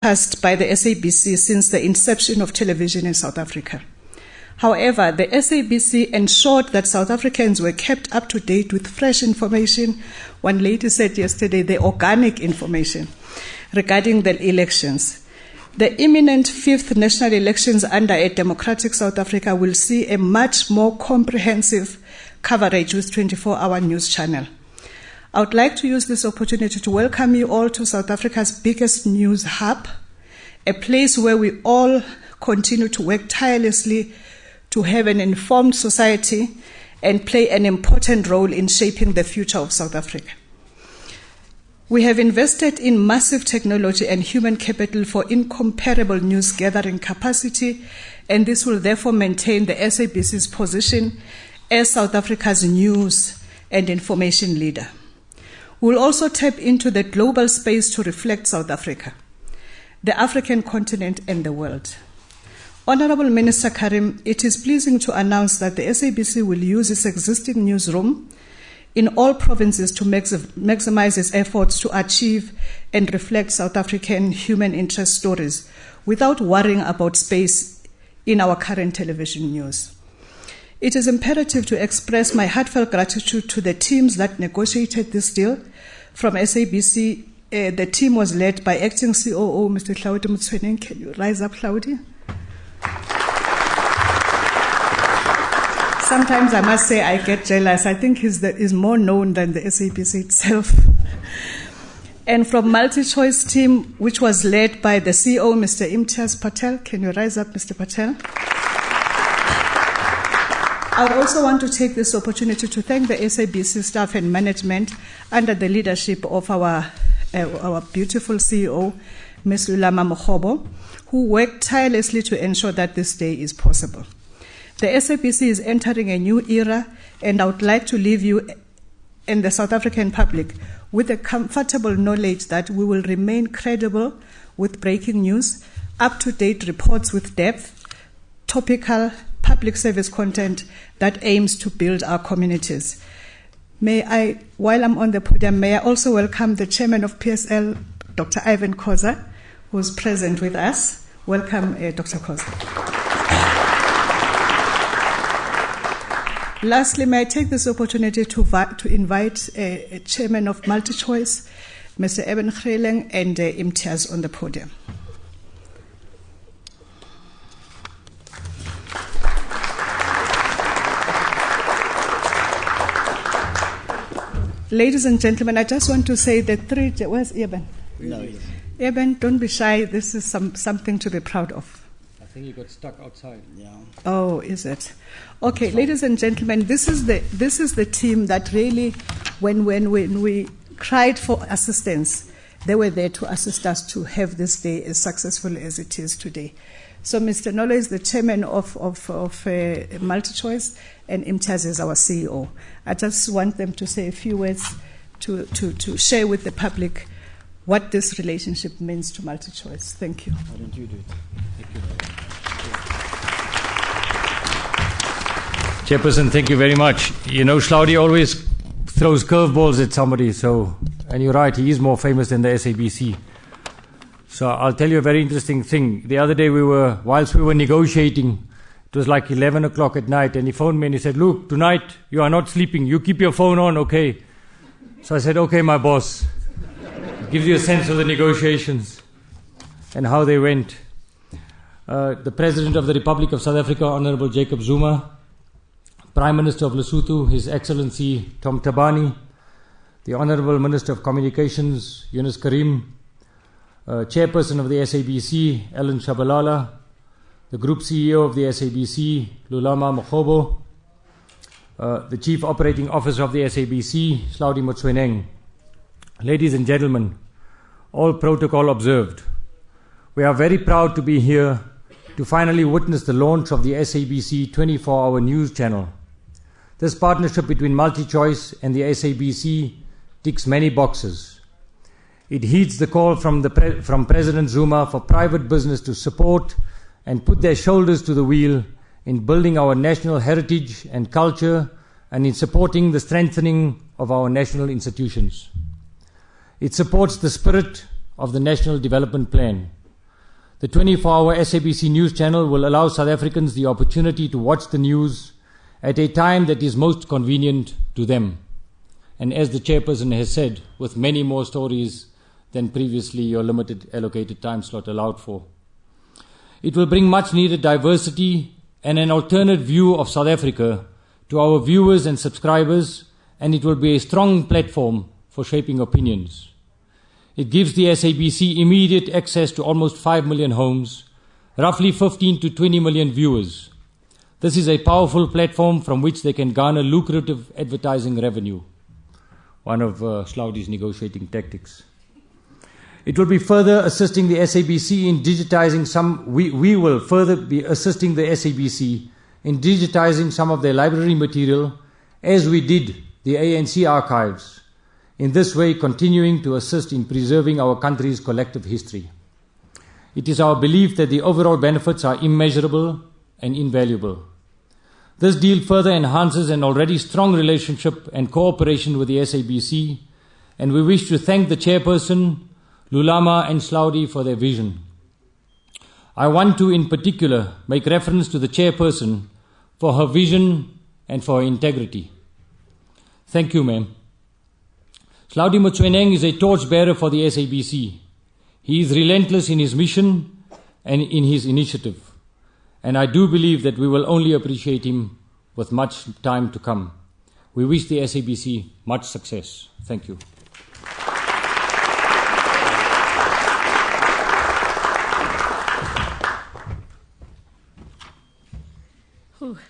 broadcast by the SABC since the inception of television in South Africa. However, the SABC ensured that South Africans were kept up to date with fresh information. One lady said yesterday, the organic information regarding the elections. The imminent 5th national elections under a democratic South Africa will see a much more comprehensive coverage with 24-hour news channel. I would like to use this opportunity to welcome you all to South Africa's biggest news hub, a place where we all continue to work tirelessly to have an informed society and play an important role in shaping the future of South Africa. We have invested in massive technology and human capital for incomparable news gathering capacity, and this will therefore maintain the SABC's position as South Africa's news and information leader. We will also tap into the global space to reflect South Africa, the African continent, and the world. Honorable Minister Karim, it is pleasing to announce that the SABC will use its existing newsroom in all provinces to maximize its efforts to achieve and reflect South African human interest stories without worrying about space in our current television news. It is imperative to express my heartfelt gratitude to the teams that negotiated this deal. From SABC, the team was led by Acting COO, Mr. Hlaudi Motsoeneng. Can you rise up, Hlaudi? Sometimes I must say I get jealous. I think he's more known than the SABC itself. And from MultiChoice team, which was led by the CEO, Mr. Imtiaz Patel. Can you rise up, Mr. Patel? I would also want to take this opportunity to thank the SABC staff and management under the leadership of our beautiful CEO, Ms. Lulama Mokhobo, who worked tirelessly to ensure that this day is possible. The SABC is entering a new era, and I would like to leave you and the South African public with a comfortable knowledge that we will remain credible with breaking news, up-to-date reports with depth, topical public service content that aims to build our communities. May I, while I'm on the podium, may I also welcome the chairman of PSL, Dr. Ivan Khoza, who is present with us. Welcome, Dr. Khoza. Lastly, may I take this opportunity to invite a chairman of MultiChoice, Mr. Eben Greleng, and Imtiaz on the podium. Ladies and gentlemen, I just want to say that where's Eben? No. Eben, don't be shy. This is something to be proud of. I think he got stuck outside. Yeah. Oh, is it? Okay, ladies and gentlemen, this is the team that really, when we cried for assistance, they were there to assist us to have this day as successful as it is today. So Mr. Nolo is the chairman of MultiChoice, and Imtiaz is our CEO. I just want them to say a few words to share with the public what this relationship means to MultiChoice. Thank you. Why don't you do it? Thank you. Chairperson, thank you very much. You know, Hlaudi always throws curveballs at somebody, and you're right, he is more famous than the SABC. So I'll tell you a very interesting thing. The other day whilst we were negotiating, it was like 11 o'clock at night, and he phoned me and he said, "Look, tonight you are not sleeping. You keep your phone on, okay?" So I said, "Okay, my boss." It gives you a sense of the negotiations and how they went. The President of the Republic of South Africa, Honorable Jacob Zuma, Prime Minister of Lesotho, His Excellency Tom Tabani, the Honorable Minister of Communications, Yunus Karim, Chairperson of the SABC, Ellen Shabalala, the Group CEO of the SABC, Lulama Mokhobo, the Chief Operating Officer of the SABC, Hlaudi Motsoeneng. Ladies and gentlemen, all protocol observed, we are very proud to be here to finally witness the launch of the SABC 24-hour news channel. This partnership between MultiChoice and the SABC ticks many boxes. It heeds the call from President Zuma for private business to support and put their shoulders to the wheel in building our national heritage and culture and in supporting the strengthening of our national institutions. It supports the spirit of the National Development Plan. The 24-hour SABC news channel will allow South Africans the opportunity to watch the news at a time that is most convenient to them. And as the chairperson has said, with many more stories than previously your limited allocated time slot allowed for. It will bring much needed diversity and an alternate view of South Africa to our viewers and subscribers, and it will be a strong platform for shaping opinions. It gives the SABC immediate access to almost 5 million homes, roughly 15 to 20 million viewers. This is a powerful platform from which they can garner lucrative advertising revenue. One of Slaudi's negotiating tactics. It will be further assisting the SABC in digitizing we will further be assisting the SABC in digitizing some of their library material, as we did the ANC archives. In this way, continuing to assist in preserving our country's collective history. It is our belief that the overall benefits are immeasurable and invaluable. This deal further enhances an already strong relationship and cooperation with the SABC, and we wish to thank the chairperson, Lulama and Slaudi, for their vision. I want to, in particular, make reference to the chairperson for her vision and for her integrity. Thank you, ma'am. Slaudi Motsoeneng is a torchbearer for the SABC. He is relentless in his mission and in his initiative. And I do believe that we will only appreciate him with much time to come. We wish the SABC much success. Thank you.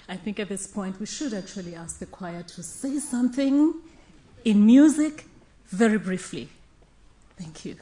I think at this point we should actually ask the choir to say something in music very briefly. Thank you.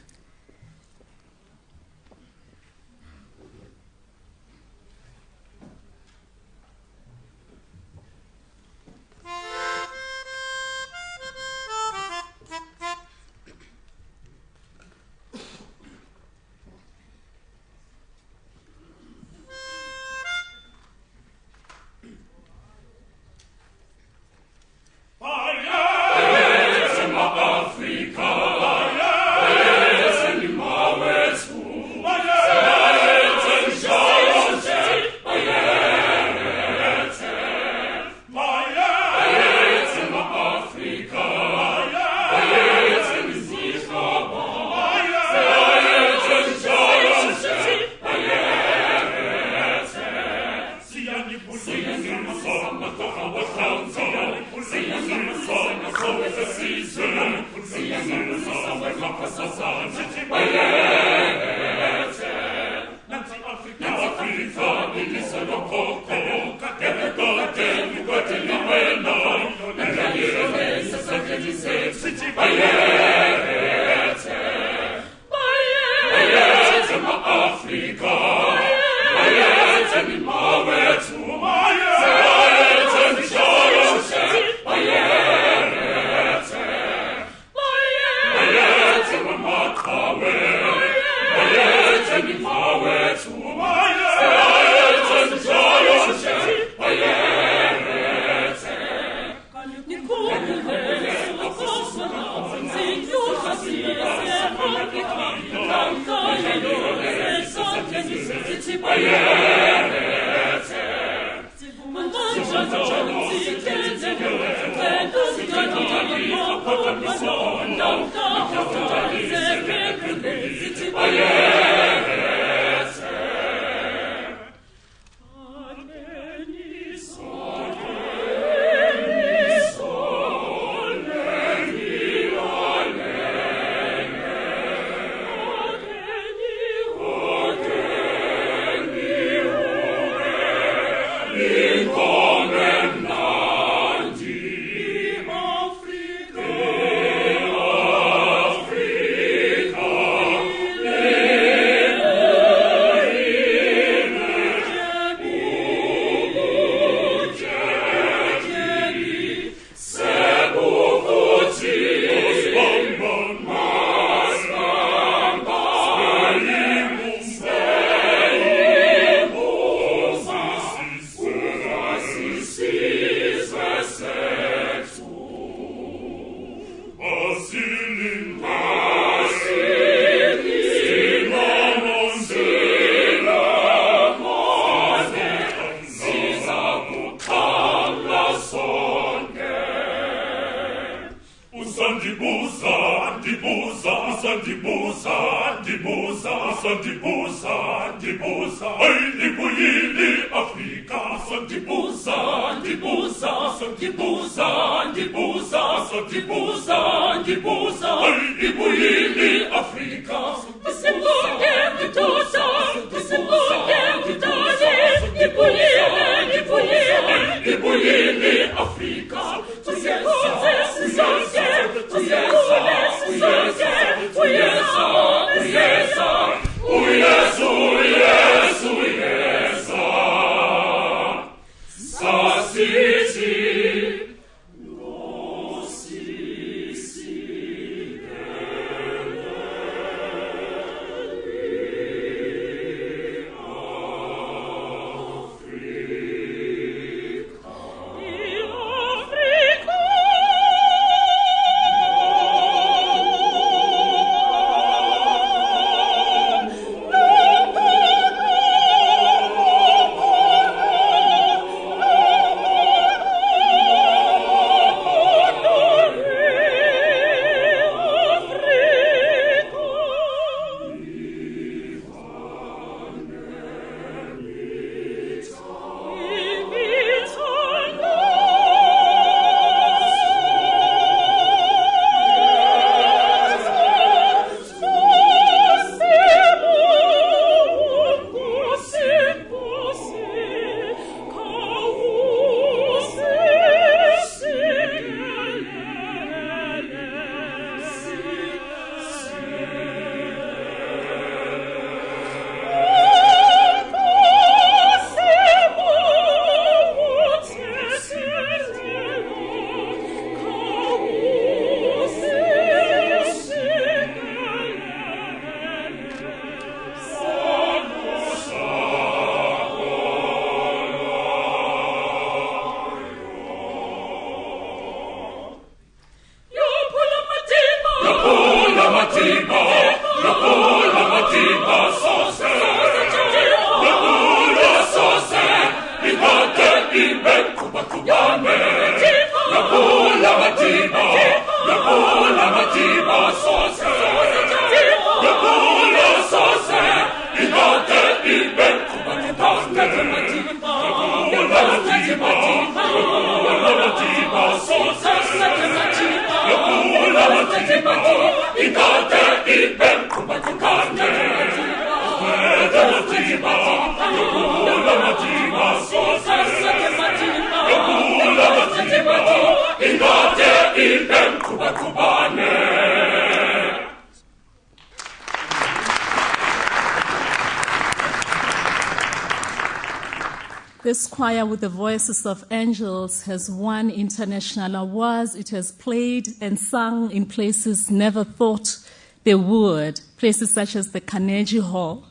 This choir with the voices of angels has won international awards. It has played and sung in places never thought they would, places such as the Carnegie Hall.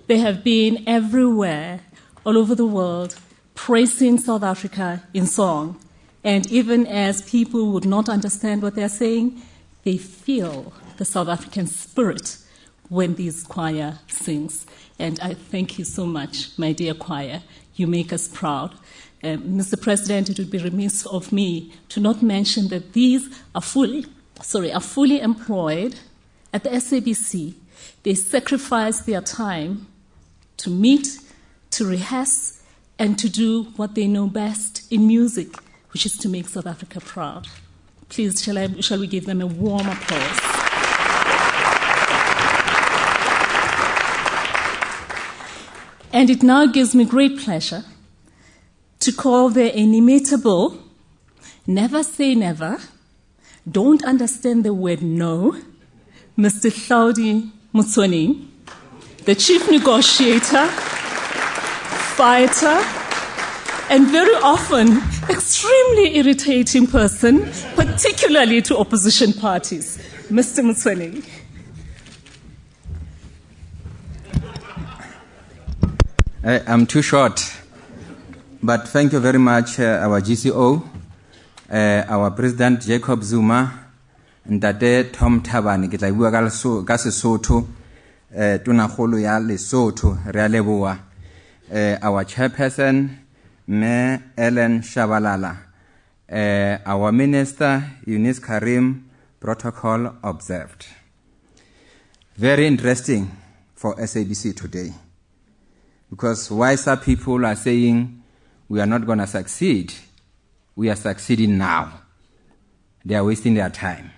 They have been everywhere, all over the world, praising South Africa in song. And even as people would not understand what they're saying, they feel the South African spirit when this choir sings. And I thank you so much, my dear choir. You make us proud. Mr. President, it would be remiss of me to not mention that these are fully employed at the SABC. They sacrifice their time to meet, to rehearse, and to do what they know best in music, which is to make South Africa proud. Please, shall we give them a warm applause? And it now gives me great pleasure to call the inimitable, never say never, don't understand the word no, Mr. Hlaudi Motsoeneng, the chief negotiator, fighter, and very often extremely irritating person, particularly to opposition parties. Mr. Motsoeneng. I'm too short, but thank you very much, our GCO, our President Jacob Zuma, Ntate Tom Thabane, ke tla bua ka Sesotho, Tonakgolo ya Lesotho, re a leboha, our Chairperson, Me Ellen Shabalala, our Minister, Eunice Karim, protocol observed. Very interesting for SABC today. Because wiser people are saying we are not going to succeed. We are succeeding now. They are wasting their time.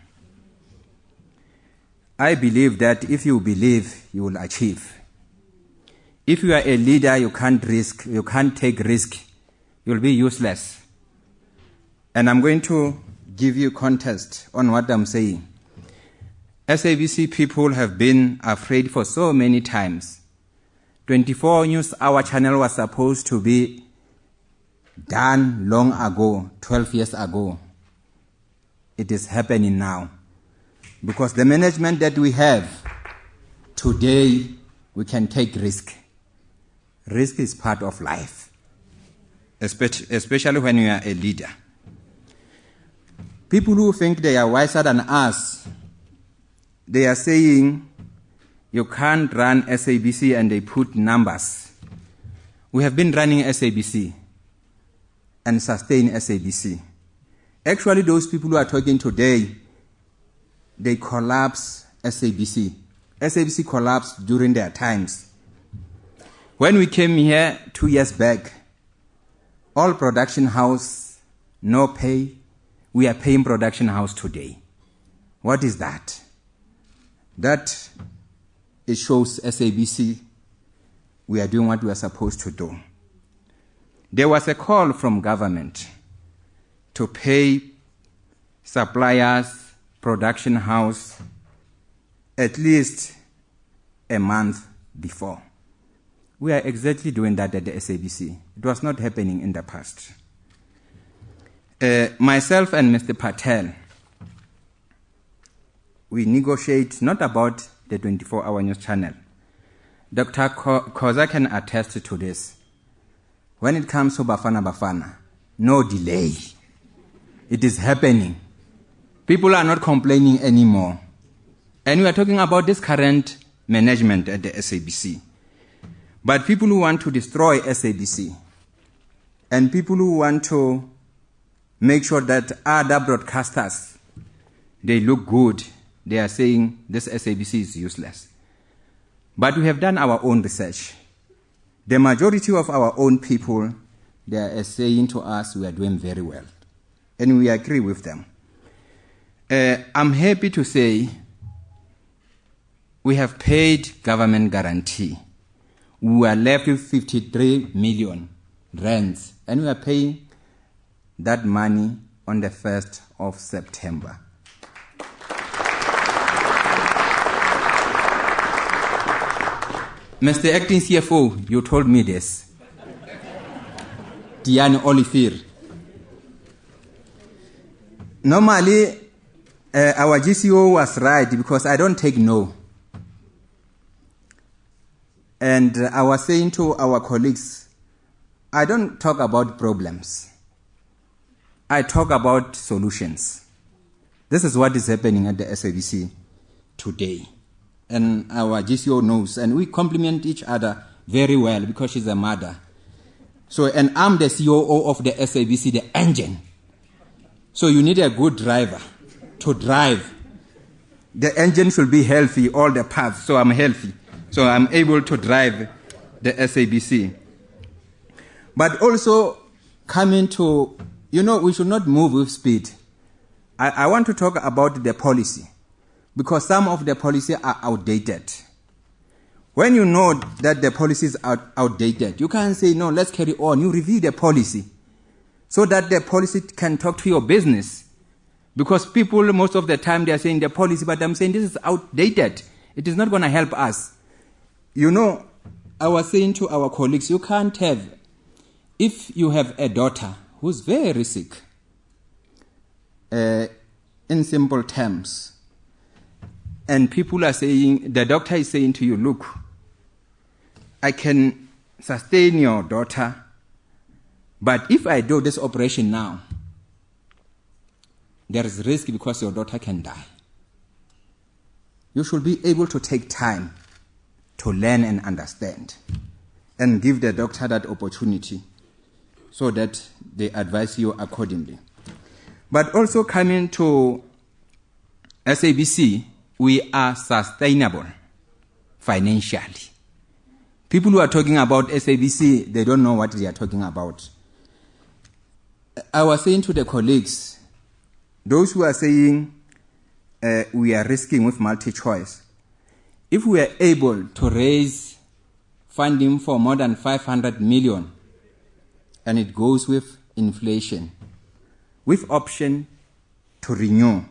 I believe that if you believe, you will achieve. If you are a leader, you can't take risk, you'll be useless. And I'm going to give you context on what I'm saying. SABC people have been afraid for so many times. 24 News Hour channel was supposed to be done long ago, 12 years ago. It is happening now. Because the management that we have today, we can take risk. Risk is part of life, especially when you are a leader. People who think they are wiser than us, they are saying you can't run SABC and they put numbers. We have been running SABC and sustain SABC. Actually, those people who are talking today, they collapse SABC. SABC collapsed during their times. When we came here 2 years back, all production house, no pay. We are paying production house today. What is that? That it shows SABC we are doing what we are supposed to do. There was a call from government to pay suppliers, production house, at least a month before. We are exactly doing that at the SABC. It was not happening in the past. Myself and Mr. Patel, we negotiate not about the 24-hour news channel. Dr. Khoza can attest to this. When it comes to Bafana, no delay. It is happening. People are not complaining anymore. And we are talking about this current management at the SABC. But people who want to destroy SABC and people who want to make sure that other broadcasters, they look good, they are saying this SABC is useless. But we have done our own research. The majority of our own people, they are saying to us we are doing very well. And we agree with them. I'm happy to say we have paid government guarantee. We are left with 53 million rands, and we are paying that money on the 1st of September. Mr. Acting CFO, you told me this. Diane Olivier. Normally, our GCO was right because I don't take no. And I was saying to our colleagues, I don't talk about problems. I talk about solutions. This is what is happening at the SABC today. And our GCO knows, and we complement each other very well because she's a mother. So, and I'm the COO of the SABC, the engine. So you need a good driver to drive. The engine should be healthy, all the parts, so I'm healthy. So I'm able to drive the SABC. But also coming to, we should not move with speed. I want to talk about the policy because some of the policy are outdated. When you know that the policies are outdated, you can't say, no, let's carry on. You review the policy so that the policy can talk to your business. Because people, most of the time, they are saying the policy, but I'm saying this is outdated. It is not going to help us. I was saying to our colleagues, you can't have, if you have a daughter who's very sick, in simple terms, and people are saying, the doctor is saying to you, look, I can sustain your daughter, but if I do this operation now, there is risk because your daughter can die. You should be able to take time to learn and understand and give the doctor that opportunity so that they advise you accordingly. But also coming to SABC, we are sustainable financially. People who are talking about SABC, they don't know what they are talking about. I was saying to the colleagues, those who are saying we are risking with MultiChoice, if we are able to raise funding for more than 500 million, and it goes with inflation, with option to renew,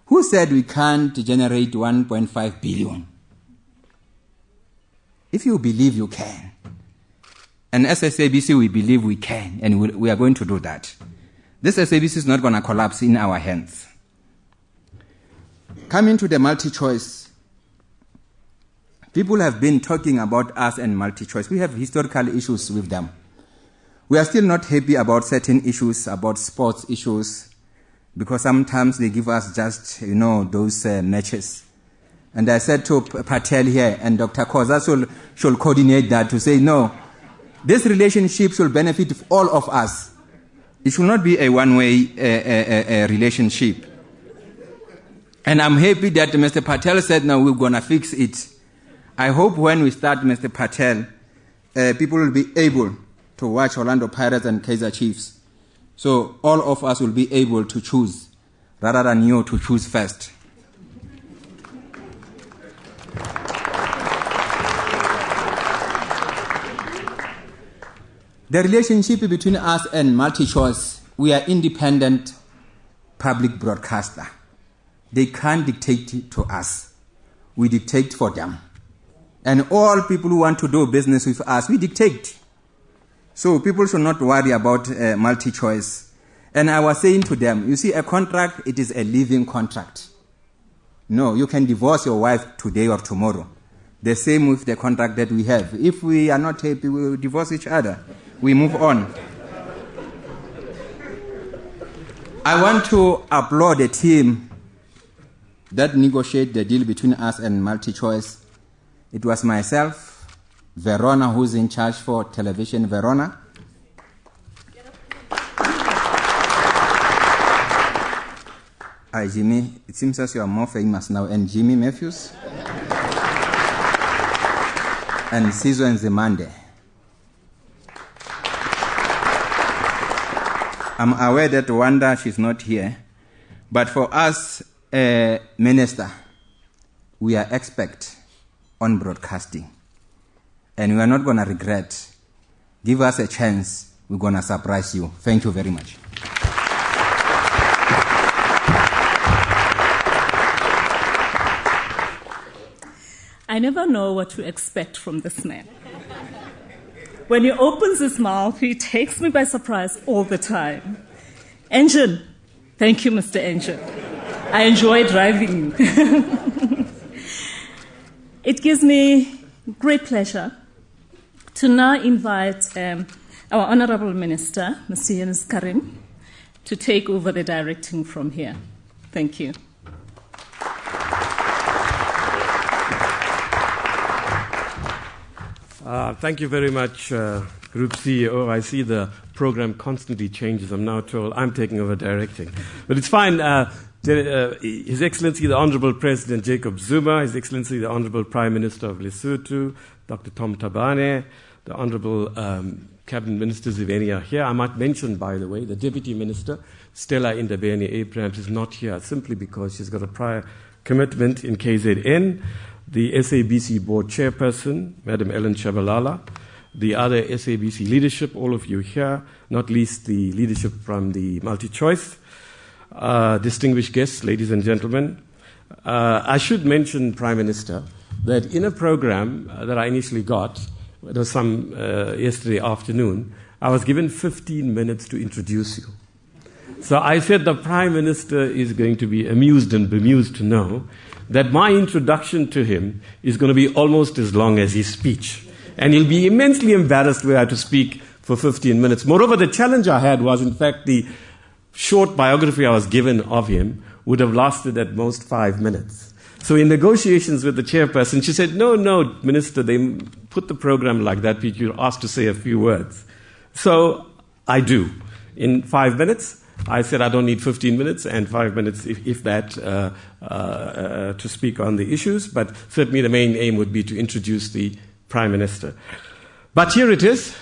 who said we can't generate 1.5 billion? If you believe you can, and as SABC we believe we can, and we are going to do that. This SABC is not going to collapse in our hands. Coming to the MultiChoice, people have been talking about us and MultiChoice. We have historical issues with them. We are still not happy about certain issues, about sports issues, because sometimes they give us just, those matches. And I said to Patel here, and Dr. Koza should coordinate that to say, no, this relationship should benefit all of us. It should not be a one-way relationship. And I'm happy that Mr. Patel said, no, we're going to fix it. I hope when we start, Mr. Patel, people will be able to watch Orlando Pirates and Kaizer Chiefs. So all of us will be able to choose, rather than you to choose first. The relationship between us and MultiChoice, we are independent public broadcaster. They can't dictate to us. We dictate for them. And all people who want to do business with us, we dictate. So people should not worry about MultiChoice. And I was saying to them, you see, a contract, it is a living contract. No, you can divorce your wife today or tomorrow. The same with the contract that we have. If we are not happy, we will divorce each other. We move on. I want to applaud the team that negotiated the deal between us and MultiChoice. It was myself, Verona, who's in charge for television, Verona. Hi, Jimmy. It seems as you are more famous now. And Jimmy Matthews. And Sizo and Zemande. I'm aware that Wanda, she's not here. But for us, Minister, we are expert on broadcasting. And we are not going to regret. Give us a chance. We're going to surprise you. Thank you very much. I never know what to expect from this man. When he opens his mouth, he takes me by surprise all the time. Engine. Thank you, Mr. Engine. I enjoy driving you. It gives me great pleasure to now invite our Honorable Minister, Mr. Yunus Karim, to take over the directing from here. Thank you. Thank you very much, Group CEO. I see the program constantly changes. I'm now told I'm taking over directing. But it's fine. His Excellency, the Honorable President Jacob Zuma, His Excellency, the Honorable Prime Minister of Lesotho, Dr. Tom Thabane, the Honorable Cabinet Minister Ziveni are here. I might mention, by the way, the Deputy Minister, Stella Indabeni-Abrahams, is not here simply because she's got a prior commitment in KZN. The SABC Board Chairperson, Madam Ellen Shabalala, the other SABC leadership, all of you here, not least the leadership from the MultiChoice, distinguished guests, ladies and gentlemen. I should mention, Prime Minister, that in a program that I initially got, it was yesterday afternoon, I was given 15 minutes to introduce you. So I said the Prime Minister is going to be amused and bemused to know that my introduction to him is going to be almost as long as his speech. And he'll be immensely embarrassed where I had to speak for 15 minutes. Moreover, the challenge I had was, in fact, the short biography I was given of him would have lasted at most 5 minutes. So in negotiations with the chairperson, she said, no, Minister, they put the program like that, you're asked to say a few words. So I do. In 5 minutes, I said I don't need 15 minutes and 5 minutes, if that, to speak on the issues, but certainly the main aim would be to introduce the Prime Minister. But here it is,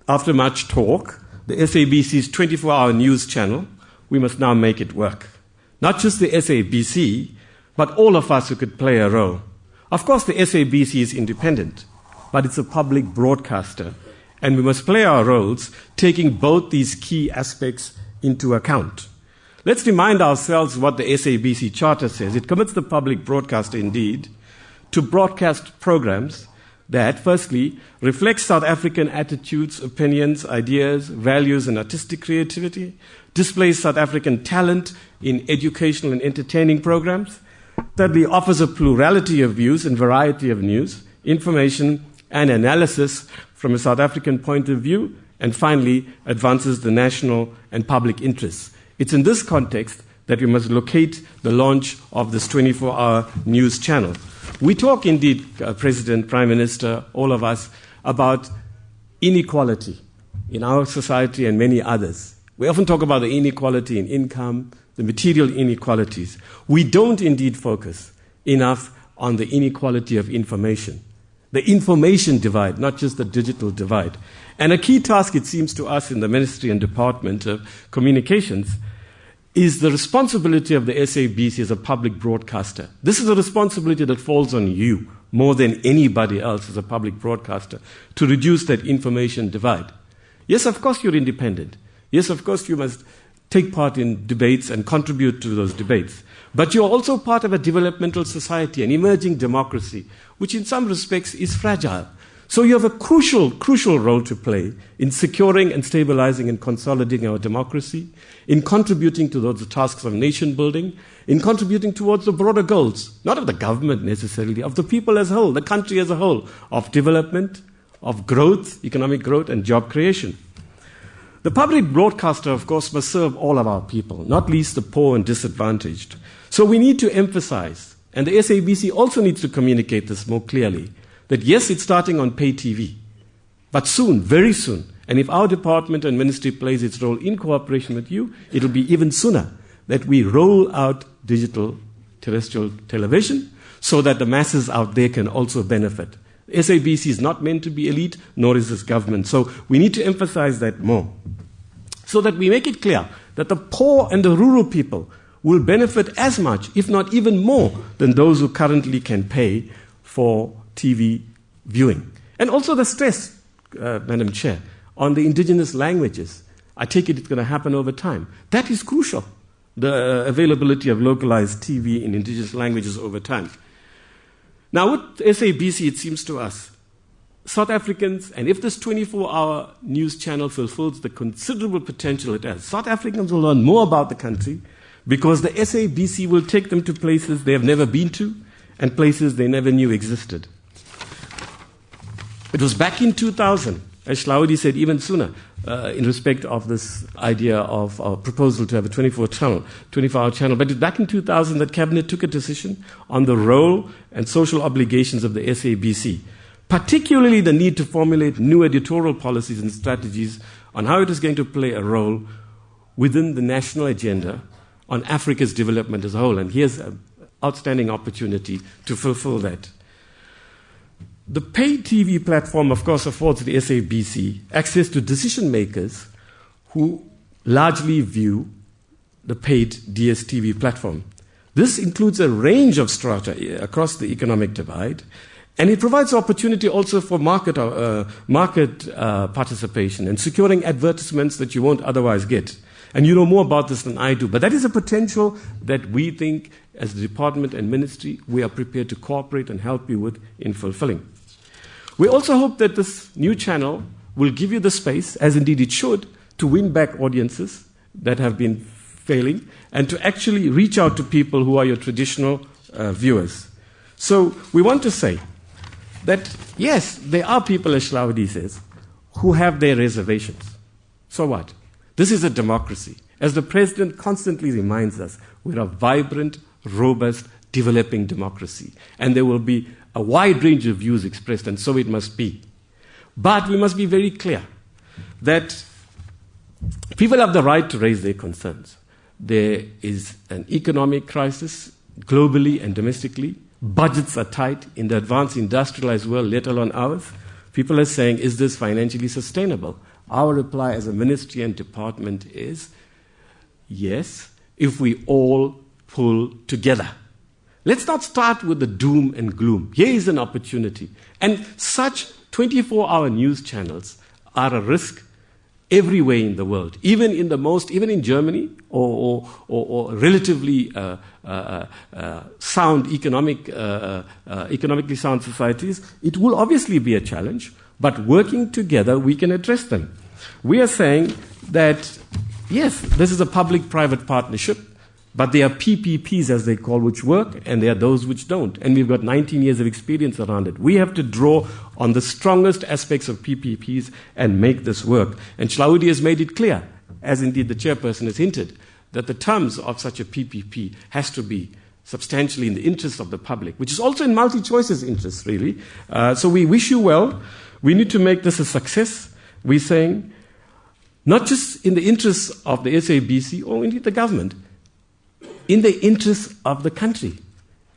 after much talk, the SABC's 24-hour news channel. We must now make it work. Not just the SABC, but all of us who could play a role. Of course, the SABC is independent, but it's a public broadcaster, and we must play our roles, taking both these key aspects into account. Let's remind ourselves what the SABC Charter says. It commits the public broadcaster, indeed, to broadcast programs that, firstly, reflect South African attitudes, opinions, ideas, values, and artistic creativity, displays South African talent in educational and entertaining programs, thirdly, offers a plurality of views and variety of news, information, and analysis from a South African point of view, and finally, advances the national and public interests. It's in this context that we must locate the launch of this 24-hour news channel. We talk indeed, President, Prime Minister, all of us, about inequality in our society and many others. We often talk about the inequality in income, the material inequalities. We don't indeed focus enough on the inequality of information, the information divide, not just the digital divide. And a key task, it seems to us, in the Ministry and Department of Communications is the responsibility of the SABC as a public broadcaster. This is a responsibility that falls on you more than anybody else as a public broadcaster to reduce that information divide. Yes, of course, you're independent. Yes, of course, you must take part in debates and contribute to those debates. But you're also part of a developmental society, an emerging democracy, which in some respects is fragile. So you have a crucial role to play in securing and stabilizing and consolidating our democracy, in contributing to those tasks of nation building, in contributing towards the broader goals, not of the government necessarily, of the people as a whole, the country as a whole, of development, of growth, economic growth, and job creation. The public broadcaster, of course, must serve all of our people, not least the poor and disadvantaged. So we need to emphasize, and the SABC also needs to communicate this more clearly, that yes, it's starting on pay TV, but soon, very soon, and if our department and ministry plays its role in cooperation with you, it'll be even sooner that we roll out digital terrestrial television so that the masses out there can also benefit. SABC is not meant to be elite, nor is this government. So we need to emphasize that more, so that we make it clear that the poor and the rural people will benefit as much, if not even more, than those who currently can pay for TV viewing. And also the stress, Madam Chair, on the indigenous languages. I take it it's going to happen over time. That is crucial, the availability of localized TV in indigenous languages over time. Now, with SABC, it seems to us, South Africans, and if this 24-hour news channel fulfills the considerable potential it has, South Africans will learn more about the country because the SABC will take them to places they have never been to and places they never knew existed. It was back in 2000, as Hlaudi said, even sooner, in respect of this idea of our proposal to have a 24-hour channel. But it was back in 2000 that Cabinet took a decision on the role and social obligations of the SABC, particularly the need to formulate new editorial policies and strategies on how it is going to play a role within the national agenda on Africa's development as a whole. And here's an outstanding opportunity to fulfill that. The paid TV platform, of course, affords the SABC access to decision makers who largely view the paid DSTV platform. This includes a range of strata across the economic divide, and it provides opportunity also for market participation and securing advertisements that you won't otherwise get. And you know more about this than I do, but that is a potential that we think, as the department and ministry, we are prepared to cooperate and help you with in fulfilling. We also hope that this new channel will give you the space, as indeed it should, to win back audiences that have been failing and to actually reach out to people who are your traditional viewers. So we want to say that, yes, there are people, as Hlaudi says, who have their reservations. So what? This is a democracy. As the President constantly reminds us, we're a vibrant, robust, developing democracy. And there will be a wide range of views expressed, and so it must be. But we must be very clear that people have the right to raise their concerns. There is an economic crisis globally and domestically. Budgets are tight in the advanced industrialized world, let alone ours. People are saying, is this financially sustainable? Our reply as a ministry and department is, yes, if we all pull together. Let's not start with the doom and gloom. Here is an opportunity. And such 24-hour news channels are a risk everywhere in the world, even in Germany or relatively sound economically sound societies. It will obviously be a challenge, but working together we can address them. We are saying that yes, this is a public-private partnership, but there are PPPs, as they call, which work, and there are those which don't. And we've got 19 years of experience around it. We have to draw on the strongest aspects of PPPs and make this work. And Schlaudi has made it clear, as indeed the chairperson has hinted, that the terms of such a PPP has to be substantially in the interest of the public, which is also in MultiChoice's interest, really. So we wish you well. We need to make this a success. We're saying, not just in the interests of the SABC or indeed the government, in the interests of the country,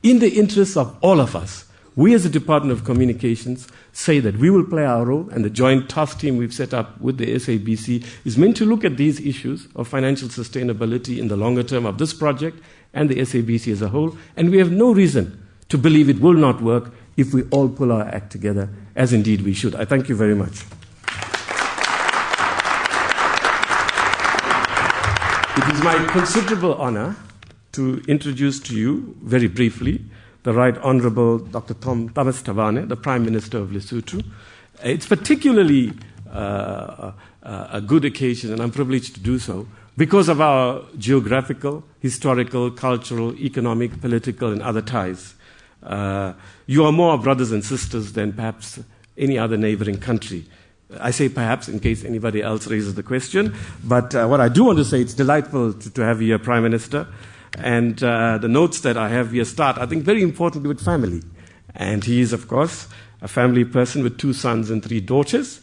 in the interests of all of us. We as the Department of Communications say that we will play our role, and the joint task team we've set up with the SABC is meant to look at these issues of financial sustainability in the longer term of this project and the SABC as a whole, and we have no reason to believe it will not work if we all pull our act together, as indeed we should. I thank you very much. It is my considerable honor to introduce to you, very briefly, the Right Honourable Dr. Thomas Thabane, the Prime Minister of Lesotho. It's particularly a good occasion, and I'm privileged to do so, because of our geographical, historical, cultural, economic, political, and other ties. You are more brothers and sisters than perhaps any other neighbouring country. I say perhaps in case anybody else raises the question, but what I do want to say, it's delightful to have you here, Prime Minister. And the notes that I have here start, I think, very importantly with family. And he is, of course, a family person with 2 sons and 3 daughters.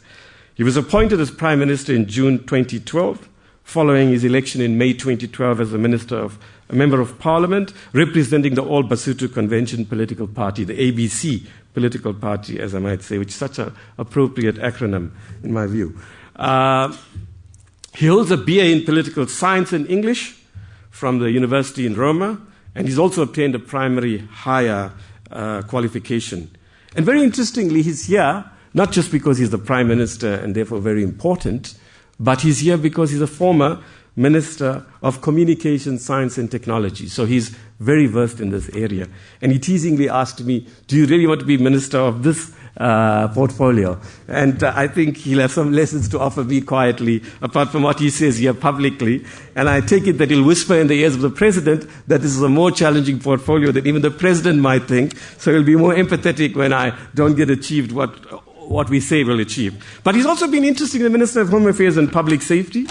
He was appointed as Prime Minister in June 2012, following his election in May 2012 as a Member of Parliament, representing the All Basotho Convention Political Party, the ABC political party, as I might say, which is such an appropriate acronym, in my view. He holds a BA in Political Science and English from the University in Roma, and he's also obtained a primary higher qualification. And very interestingly, he's here not just because he's the Prime Minister and therefore very important, but he's here because he's a former Minister of Communication, Science and Technology. So he's very versed in this area. And he teasingly asked me, do you really want to be Minister of this portfolio? And I think he'll have some lessons to offer me quietly, apart from what he says here publicly. And I take it that he'll whisper in the ears of the President that this is a more challenging portfolio than even the President might think. So he'll be more empathetic when I don't get achieved what we say we'll achieve. But he's also been interested in the Minister of Home Affairs and Public Safety.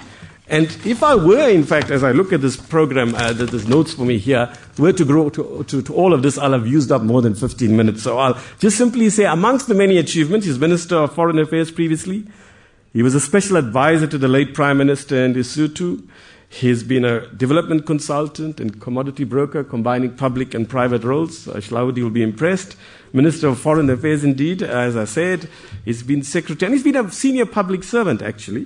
And if I were, in fact, as I look at this program, there's notes for me here, were to grow to all of this, I'll have used up more than 15 minutes. So I'll just simply say, amongst the many achievements, he's Minister of Foreign Affairs previously. He was a special advisor to the late Prime Minister in Lesotho. He's been a development consultant and commodity broker, combining public and private roles. Schlaudi will be impressed. Minister of Foreign Affairs, indeed, as I said. He's been secretary, and he's been a senior public servant, actually.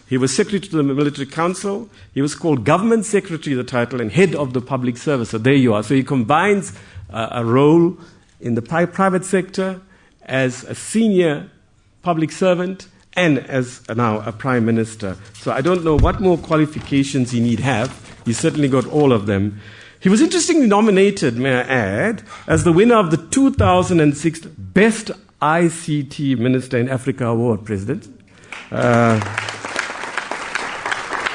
He was secretary to the Military Council. He was called Government Secretary, the title, and head of the public service. So there you are. So he combines a role in the private sector as a senior public servant and as now a Prime Minister. So I don't know what more qualifications he need have. He's certainly got all of them. He was interestingly nominated, may I add, as the winner of the 2006 Best ICT Minister in Africa Award, President.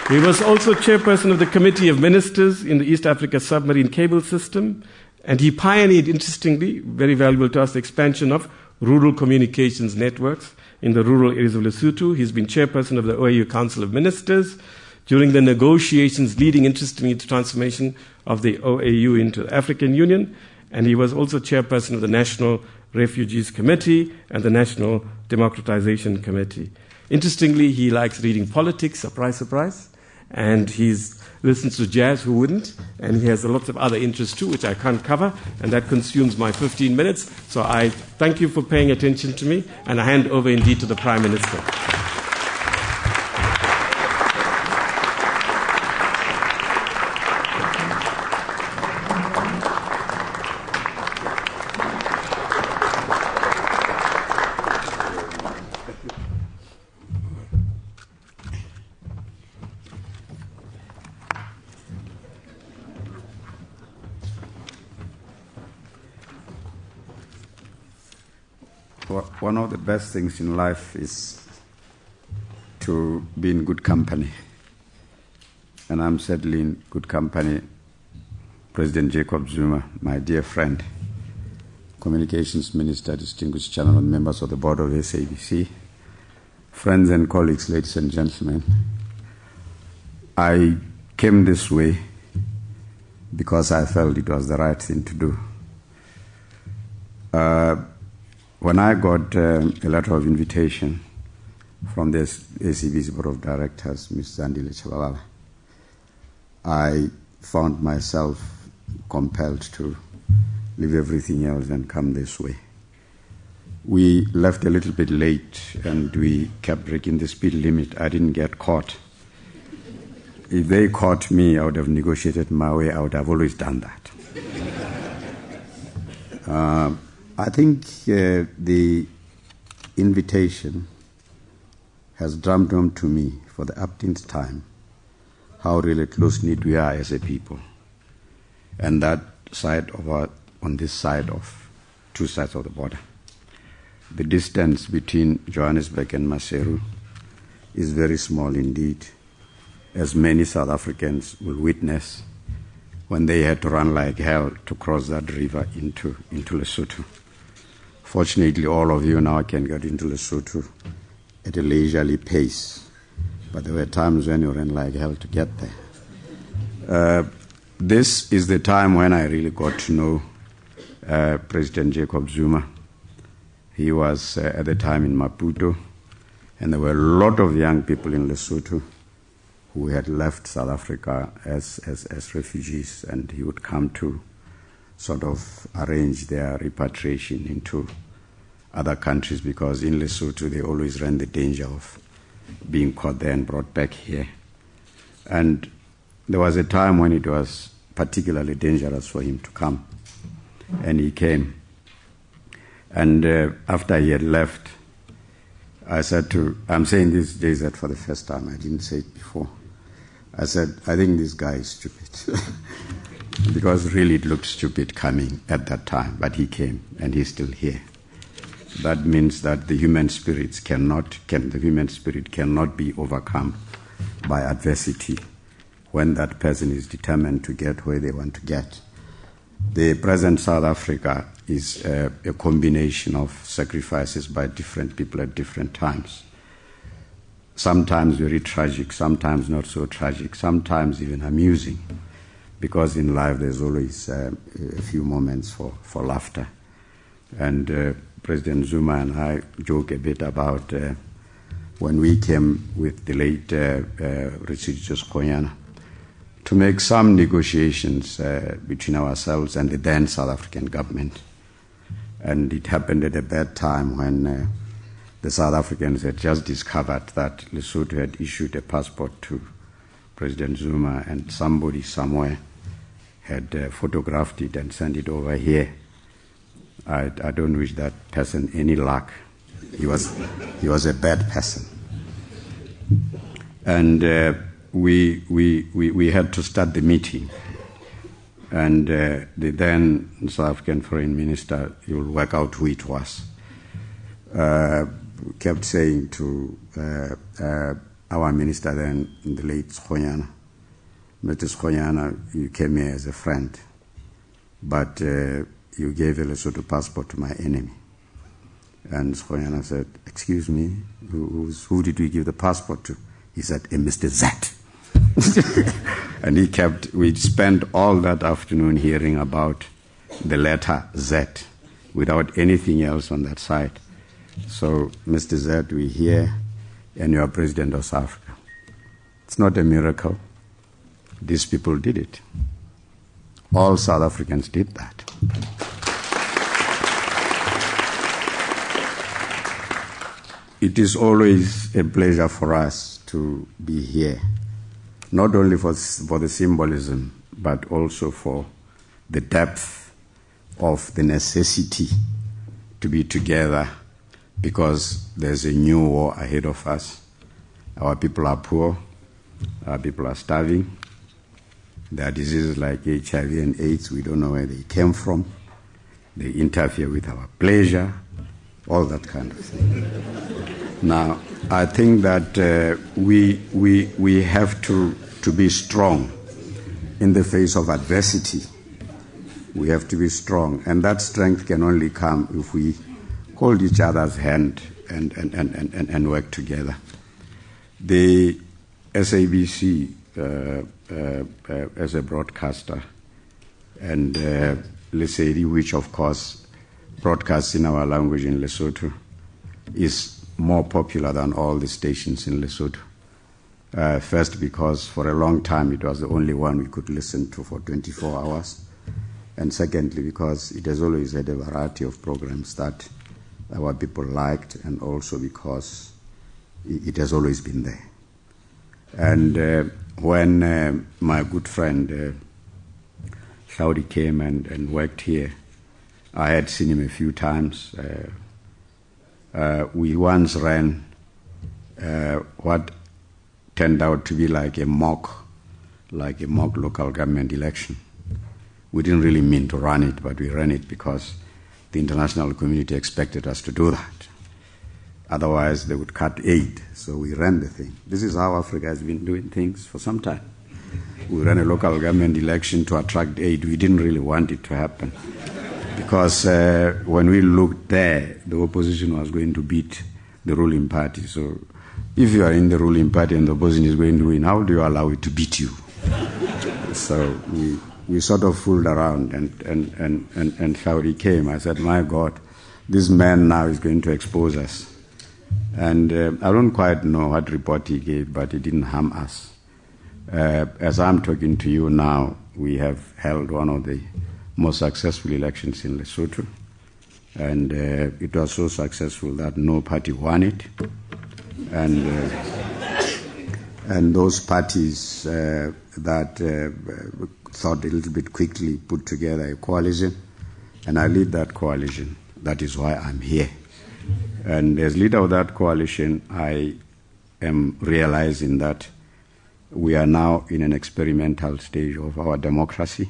He was also chairperson of the Committee of Ministers in the East Africa Submarine Cable System, and he pioneered, interestingly, very valuable to us, the expansion of rural communications networks in the rural areas of Lesotho. He's been chairperson of the OAU Council of Ministers during the negotiations leading, interestingly, to transformation of the OAU into the African Union, and he was also chairperson of the National Refugees Committee and the National Democratization Committee. Interestingly, he likes reading politics, surprise, surprise, and he listens to jazz, who wouldn't? And he has lots of other interests too, which I can't cover, and that consumes my 15 minutes. So I thank you for paying attention to me, and I hand over indeed to the Prime Minister. One of the best things in life is to be in good company. And I'm certainly in good company. President Jacob Zuma, my dear friend, Communications Minister, distinguished gentlemen, members of the board of SABC, friends and colleagues, ladies and gentlemen. I came this way because I felt it was the right thing to do. When I got a letter of invitation from the SABC Board of Directors, Ms. Zandile Chabalala, I found myself compelled to leave everything else and come this way. We left a little bit late and we kept breaking the speed limit. I didn't get caught. If they caught me, I would have negotiated my way out. I've always done that. I think the invitation has drummed home to me for the umpteenth time how really close-knit we are as a people. And that side of on this side of two sides of the border. The distance between Johannesburg and Maseru is very small indeed, as many South Africans will witness when they had to run like hell to cross that river into Lesotho. Fortunately, all of you now can get into Lesotho at a leisurely pace, but there were times when you ran like hell to get there. This is the time when I really got to know President Jacob Zuma. He was at the time in Maputo, and there were a lot of young people in Lesotho who had left South Africa as refugees, and he would come to sort of arrange their repatriation into other countries, because in Lesotho they always ran the danger of being caught there and brought back here. And there was a time when it was particularly dangerous for him to come, and he came. And after he had left, I said I'm saying this days that for the first time, I didn't say it before. I said, I think this guy is stupid. Because really it looked stupid coming at that time, but he came and he's still here. That means that the human spirit cannot be overcome by adversity when that person is determined to get where they want to get. The present South Africa is a combination of sacrifices by different people at different times. Sometimes very tragic, sometimes not so tragic, sometimes even amusing, because in life there's always a few moments for laughter. And President Zuma and I joke a bit about when we came with the late Richard Koyana to make some negotiations between ourselves and the then South African government. And it happened at a bad time when the South Africans had just discovered that Lesotho had issued a passport to President Zuma, and somebody somewhere had photographed it and sent it over here. I don't wish that person any luck. He was a bad person. And we had to start the meeting. And the then South African Foreign Minister, you'll work out who it was, kept saying to our minister then, the late Skoyana, Mr. Skoyana, you came here as a friend, but you gave a Lesotho passport to my enemy. And Skoyana said, excuse me, who did we give the passport to? He said, a Mr. Z. And we spent all that afternoon hearing about the letter Z without anything else on that side. So, Mr. Z, we hear and you are president of South Africa. It's not a miracle. These people did it. All South Africans did that. It is always a pleasure for us to be here, not only for the symbolism, but also for the depth of the necessity to be together, because there's a new war ahead of us. Our people are poor, our people are starving. There are diseases like HIV and AIDS, we don't know where they came from. They interfere with our pleasure, all that kind of thing. Now, I think that we have to be strong in the face of adversity. We have to be strong, and that strength can only come if we hold each other's hand and work together. The SABC, as a broadcaster, and Lesedi, which of course broadcasts in our language in Lesotho, is more popular than all the stations in Lesotho. First, because for a long time it was the only one we could listen to for 24 hours. And secondly, because it has always had a variety of programs that our people liked, and also because it has always been there. And when my good friend Hlaudi came and worked here, I had seen him a few times. We once ran what turned out to be like a mock local government election. We didn't really mean to run it, but we ran it because the international community expected us to do that. Otherwise, they would cut aid, so we ran the thing. This is how Africa has been doing things for some time. We ran a local government election to attract aid. We didn't really want it to happen, because when we looked there, the opposition was going to beat the ruling party. So if you are in the ruling party and the opposition is going to win, how do you allow it to beat you? So we sort of fooled around, and Hlaudi came. I said, my God, this man now is going to expose us. And I don't quite know what report he gave, but it didn't harm us. As I'm talking to you now, we have held one of the most successful elections in Lesotho. And it was so successful that no party won it. And those parties that thought a little bit quickly put together a coalition, and I lead that coalition. That is why I'm here. And as leader of that coalition, I am realizing that we are now in an experimental stage of our democracy.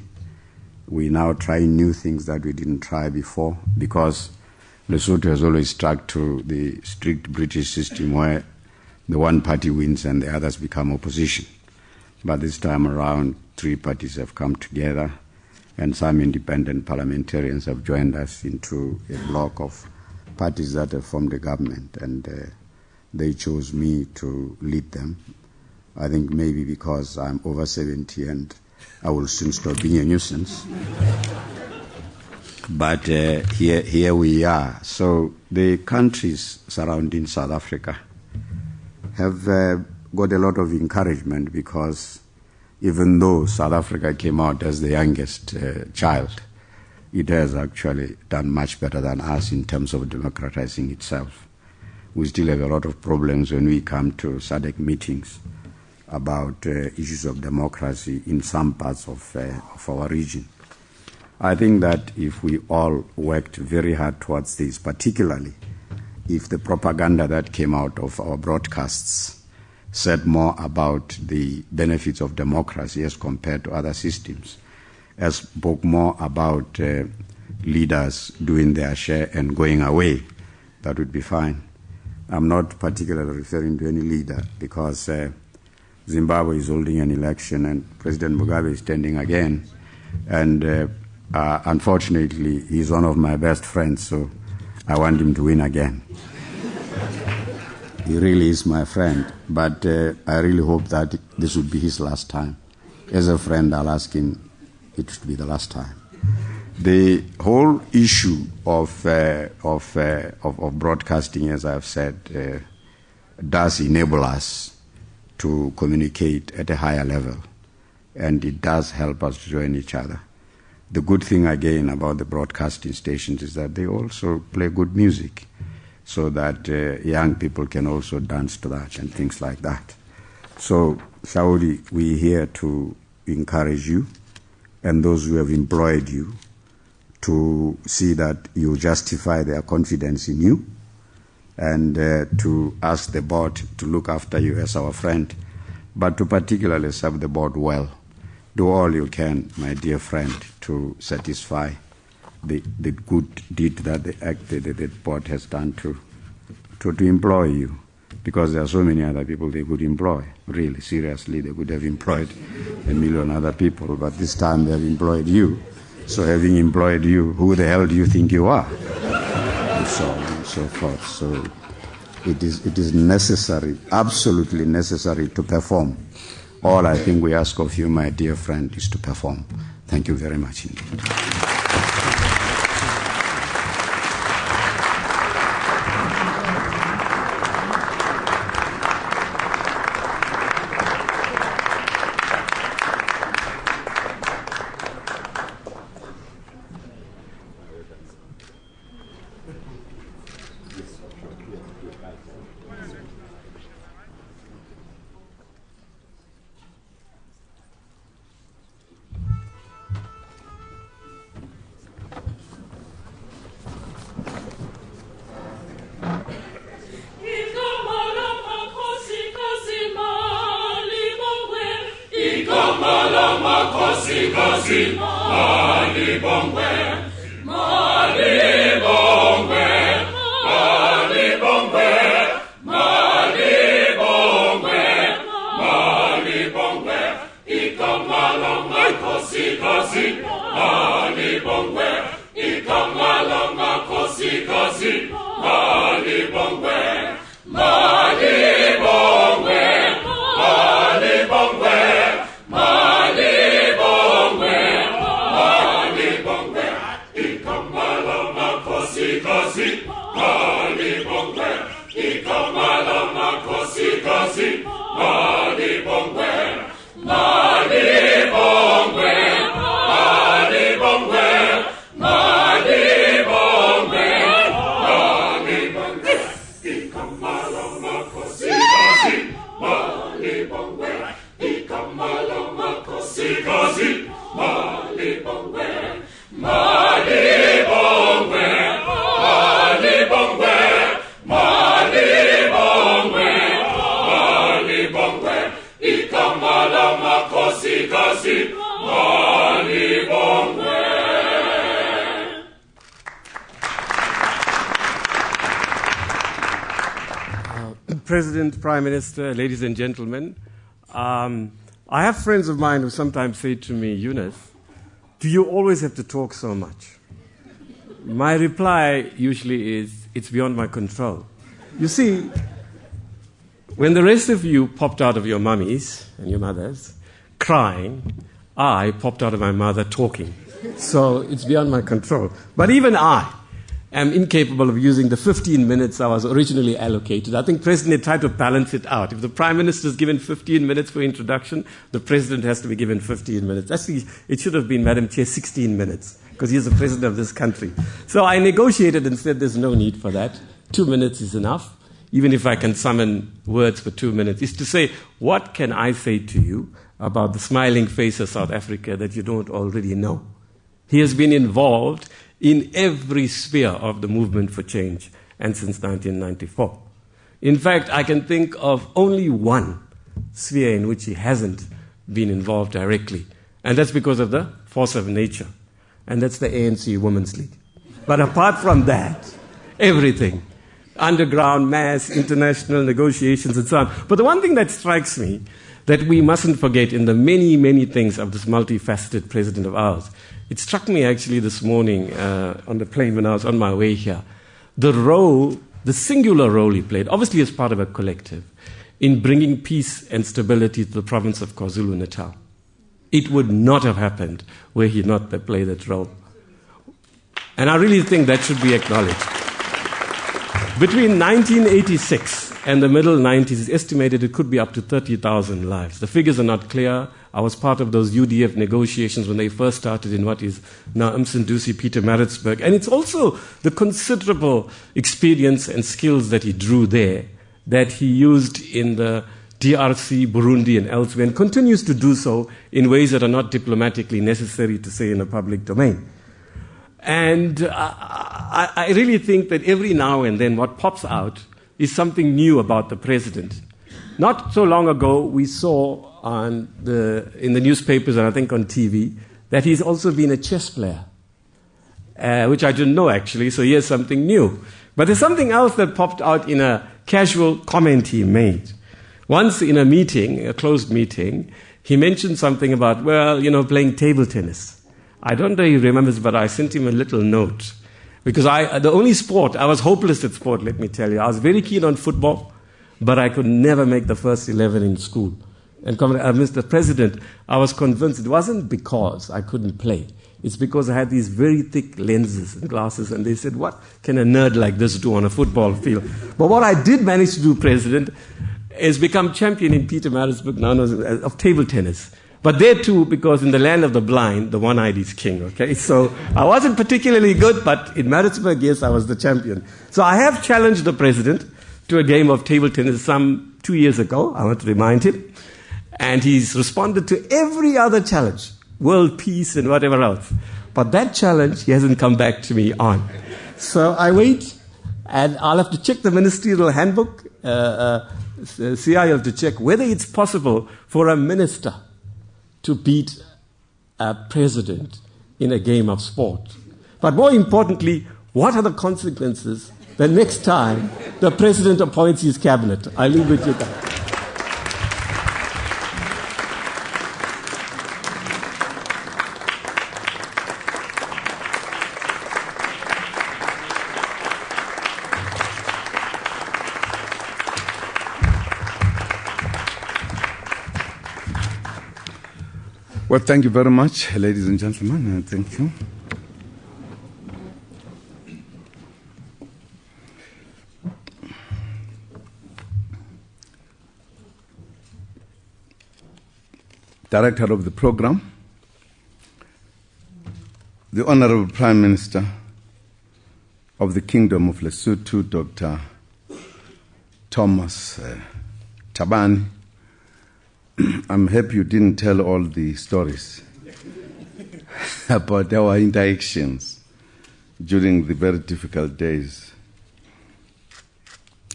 We now try new things that we didn't try before, because Lesotho has always stuck to the strict British system where the one party wins and the others become opposition. But this time around, 3 parties have come together, and some independent parliamentarians have joined us into a bloc of parties that have formed a government, and they chose me to lead them. I think maybe because I'm over 70 and I will soon stop being a nuisance. But here we are. So the countries surrounding South Africa have got a lot of encouragement, because even though South Africa came out as the youngest child, it has actually done much better than us in terms of democratizing itself. We still have a lot of problems when we come to SADC meetings about issues of democracy in some parts of our region. I think that if we all worked very hard towards this, particularly if the propaganda that came out of our broadcasts said more about the benefits of democracy as compared to other systems, as spoke more about leaders doing their share and going away, that would be fine. I'm not particularly referring to any leader, because Zimbabwe is holding an election and President Mugabe is standing again. And unfortunately, he's one of my best friends, so I want him to win again. He really is my friend, but I really hope that this would be his last time. As a friend, I'll ask him it should be the last time. The whole issue of broadcasting, as I've said, does enable us to communicate at a higher level, and it does help us to join each other. The good thing again about the broadcasting stations is that they also play good music, so that young people can also dance to that and things like that. So, Shauli, we're here to encourage you and those who have employed you to see that you justify their confidence in you, and to ask the board to look after you as our friend, but to particularly serve the board well. Do all you can, my dear friend, to satisfy the good deed that the board has done to employ you, because there are so many other people they could employ. Really, seriously, they could have employed 1 million other people, but this time they have employed you. So having employed you, who the hell do you think you are? And so on and so forth. So it is necessary, absolutely necessary to perform. All I think we ask of you, my dear friend, is to perform. Thank you very much indeed. President, Prime Minister, ladies and gentlemen, I have friends of mine who sometimes say to me, Eunice, do you always have to talk so much? My reply usually is, it's beyond my control. You see, when the rest of you popped out of your mummies and your mothers crying, I popped out of my mother talking. So it's beyond my control. But even I am incapable of using the 15 minutes I was originally allocated. I think President tried to balance it out. If the Prime Minister is given 15 minutes for introduction, the President has to be given 15 minutes. Actually, it should have been, Madam Chair, 16 minutes, because he is the President of this country. So I negotiated and said there's no need for that. 2 minutes is enough, even if I can summon words for 2 minutes. Is to say, what can I say to you about the smiling face of South Africa that you don't already know? He has been involved in every sphere of the movement for change, and since 1994. In fact, I can think of only one sphere in which he hasn't been involved directly, and that's because of the force of nature, and that's the ANC Women's League. But apart from that, everything, underground, mass, international negotiations, and so on. But the one thing that strikes me that we mustn't forget in the many, many things of this multifaceted president of ours, it struck me actually this morning on the plane when I was on my way here, the singular role he played, obviously as part of a collective, in bringing peace and stability to the province of KwaZulu-Natal. It would not have happened were he not played that role. And I really think that should be acknowledged. Between 1986 and the middle 90s, it's estimated it could be up to 30,000 lives. The figures are not clear. I was part of those UDF negotiations when they first started in what is now Msunduzi, Pietermaritzburg. And it's also the considerable experience and skills that he drew there that he used in the DRC, Burundi, and elsewhere, and continues to do so in ways that are not diplomatically necessary to say in a public domain. And I really think that every now and then what pops out is something new about the president. Not so long ago, we saw in the newspapers and I think on TV that he's also been a chess player, which I didn't know actually, so here's something new. But there's something else that popped out in a casual comment he made. Once in a meeting, a closed meeting, he mentioned something about, playing table tennis. I don't know if he remembers, but I sent him a little note. Because the only sport, I was hopeless at sport, let me tell you. I was very keen on football, but I could never make the first 11 in school. And Mr. President, I was convinced it wasn't because I couldn't play. It's because I had these very thick lenses and glasses, and they said, what can a nerd like this do on a football field? But what I did manage to do, President, is become champion in Pietermaritzburg now of table tennis. But there too, because in the land of the blind, the one-eyed is king, okay? So I wasn't particularly good, but in Maritzburg, yes, I was the champion. So I have challenged the president to a game of table tennis some 2 years ago. I want to remind him. And he's responded to every other challenge, world peace and whatever else. But that challenge, he hasn't come back to me on. So I wait, and I'll have to check the ministerial handbook. CI have to check whether it's possible for a minister to beat a president in a game of sport. But more importantly, what are the consequences the next time the president appoints his cabinet? I leave it with that. Well, thank you very much, ladies and gentlemen. Thank you. Director of the program, the Honorable Prime Minister of the Kingdom of Lesotho, Dr. Thomas Thabane. I'm happy you didn't tell all the stories about our interactions during the very difficult days.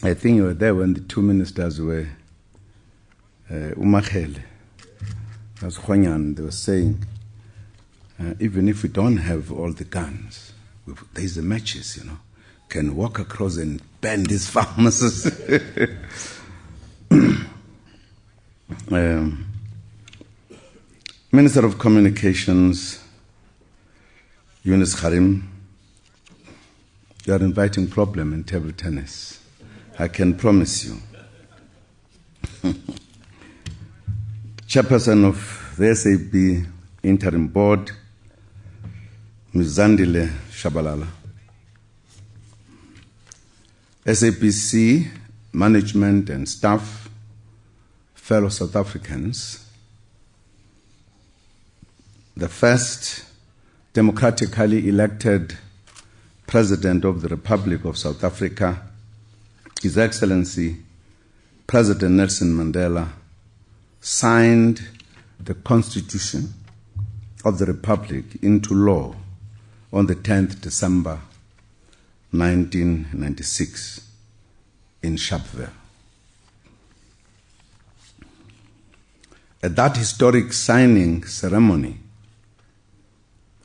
I think you were there when the two ministers were Umakhele, as Khwanyan, they were saying, even if we don't have all the guns, there's the matches, can walk across and burn these farmers. Minister of Communications, Yunus Karim, you are inviting problem in table tennis. I can promise you. Chairperson of the SAB Interim Board, Ms. Zandile Shabalala. SABC management and staff, fellow South Africans, the first democratically elected President of the Republic of South Africa, His Excellency President Nelson Mandela, signed the Constitution of the Republic into law on the 10th December 1996 in Sharpeville. At that historic signing ceremony,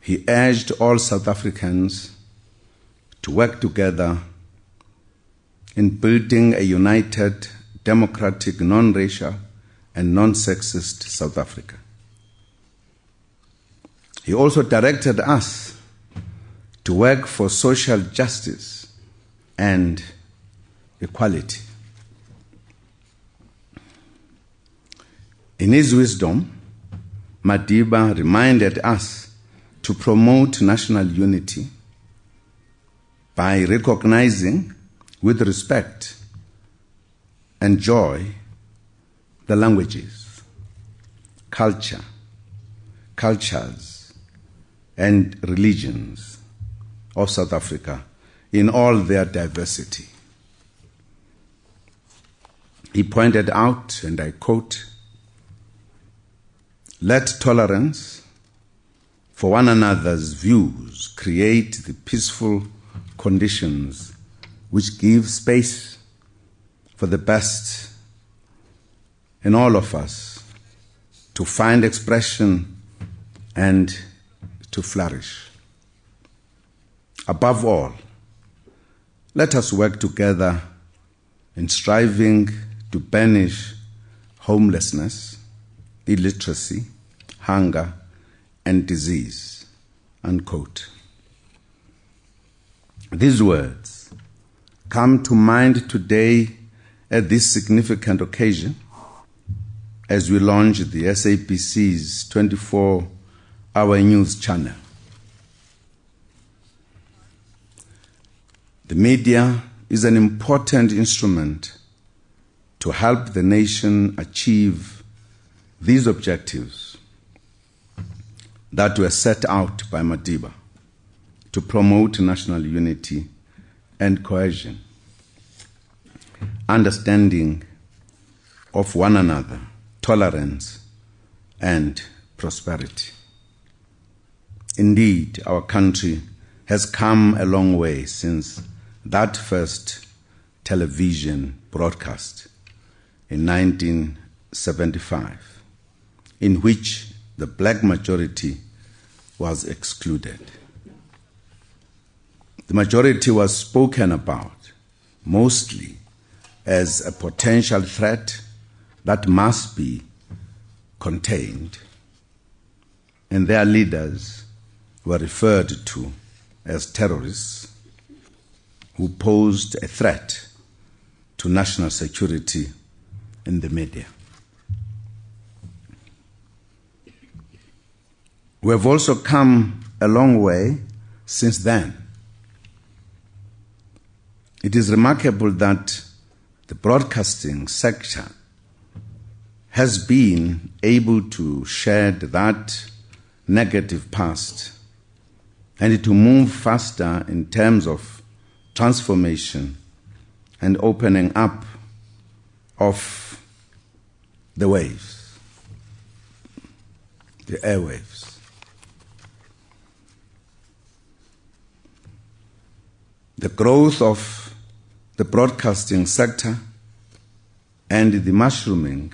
he urged all South Africans to work together in building a united, democratic, non-racial, and non-sexist South Africa. He also directed us to work for social justice and equality. In his wisdom, Madiba reminded us to promote national unity by recognizing with respect and joy the languages, cultures, and religions of South Africa in all their diversity. He pointed out, and I quote, "Let tolerance for one another's views create the peaceful conditions which give space for the best in all of us to find expression and to flourish. Above all, let us work together in striving to banish homelessness, illiteracy, hunger, and disease." Unquote. These words come to mind today at this significant occasion as we launch the SABC's 24-hour news channel. The media is an important instrument to help the nation achieve these objectives that were set out by Madiba to promote national unity and cohesion, understanding of one another, tolerance, and prosperity. Indeed, our country has come a long way since that first television broadcast in 1975, in which the black majority was excluded. The majority was spoken about mostly as a potential threat that must be contained, and their leaders were referred to as terrorists who posed a threat to national security in the media. We have also come a long way since then. It is remarkable that the broadcasting sector has been able to shed that negative past and to move faster in terms of transformation and opening up of the waves, the airwaves. The growth of the broadcasting sector and the mushrooming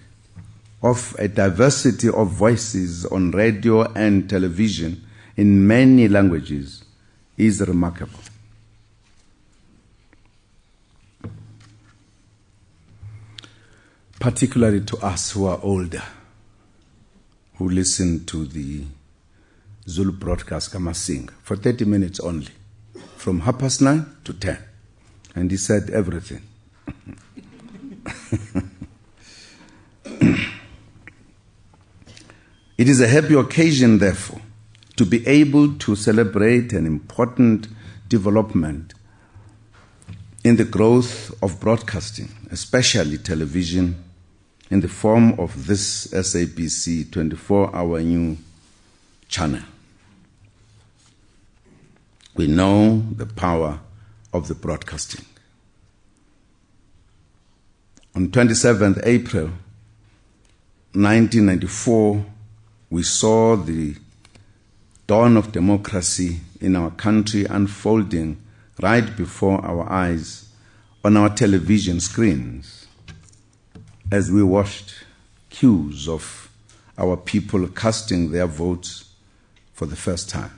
of a diversity of voices on radio and television in many languages is remarkable. Particularly to us who are older, who listen to the Zulu broadcast Kamasing for 30 minutes only, from 9:30 to 10. And he said everything. It is a happy occasion, therefore, to be able to celebrate an important development in the growth of broadcasting, especially television, in the form of this SABC 24-hour new channel. We know the power of the broadcasting. On 27th April 1994, we saw the dawn of democracy in our country unfolding right before our eyes on our television screens as we watched queues of our people casting their votes for the first time.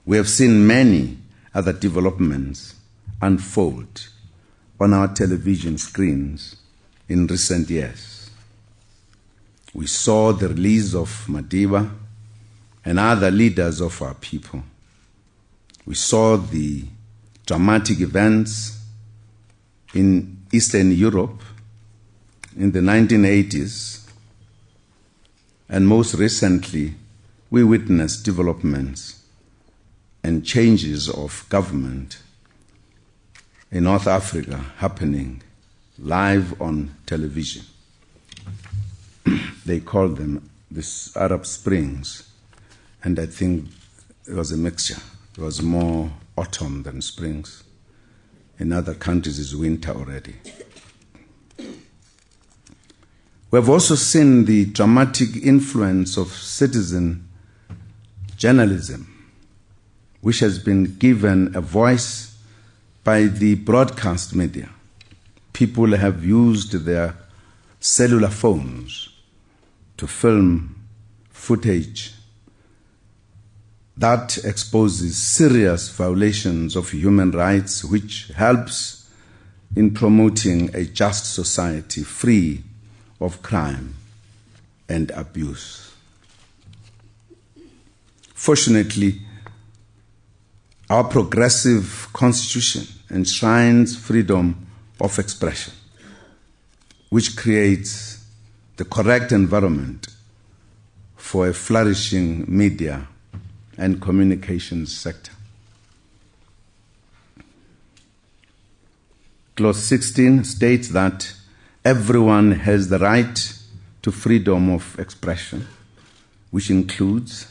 We have seen many other developments unfold on our television screens in recent years. We saw the release of Madiba and other leaders of our people. We saw the dramatic events in Eastern Europe in the 1980s, and most recently, we witnessed developments and changes of government in North Africa happening live on television. They called them this Arab Springs, and I think it was a mixture. It was more autumn than springs. In other countries, it's winter already. We have also seen the dramatic influence of citizen journalism, which has been given a voice by the broadcast media. People have used their cellular phones to film footage that exposes serious violations of human rights, which helps in promoting a just society free of crime and abuse. Fortunately, our progressive constitution enshrines freedom of expression, which creates the correct environment for a flourishing media and communications sector. Clause 16 states that everyone has the right to freedom of expression, which includes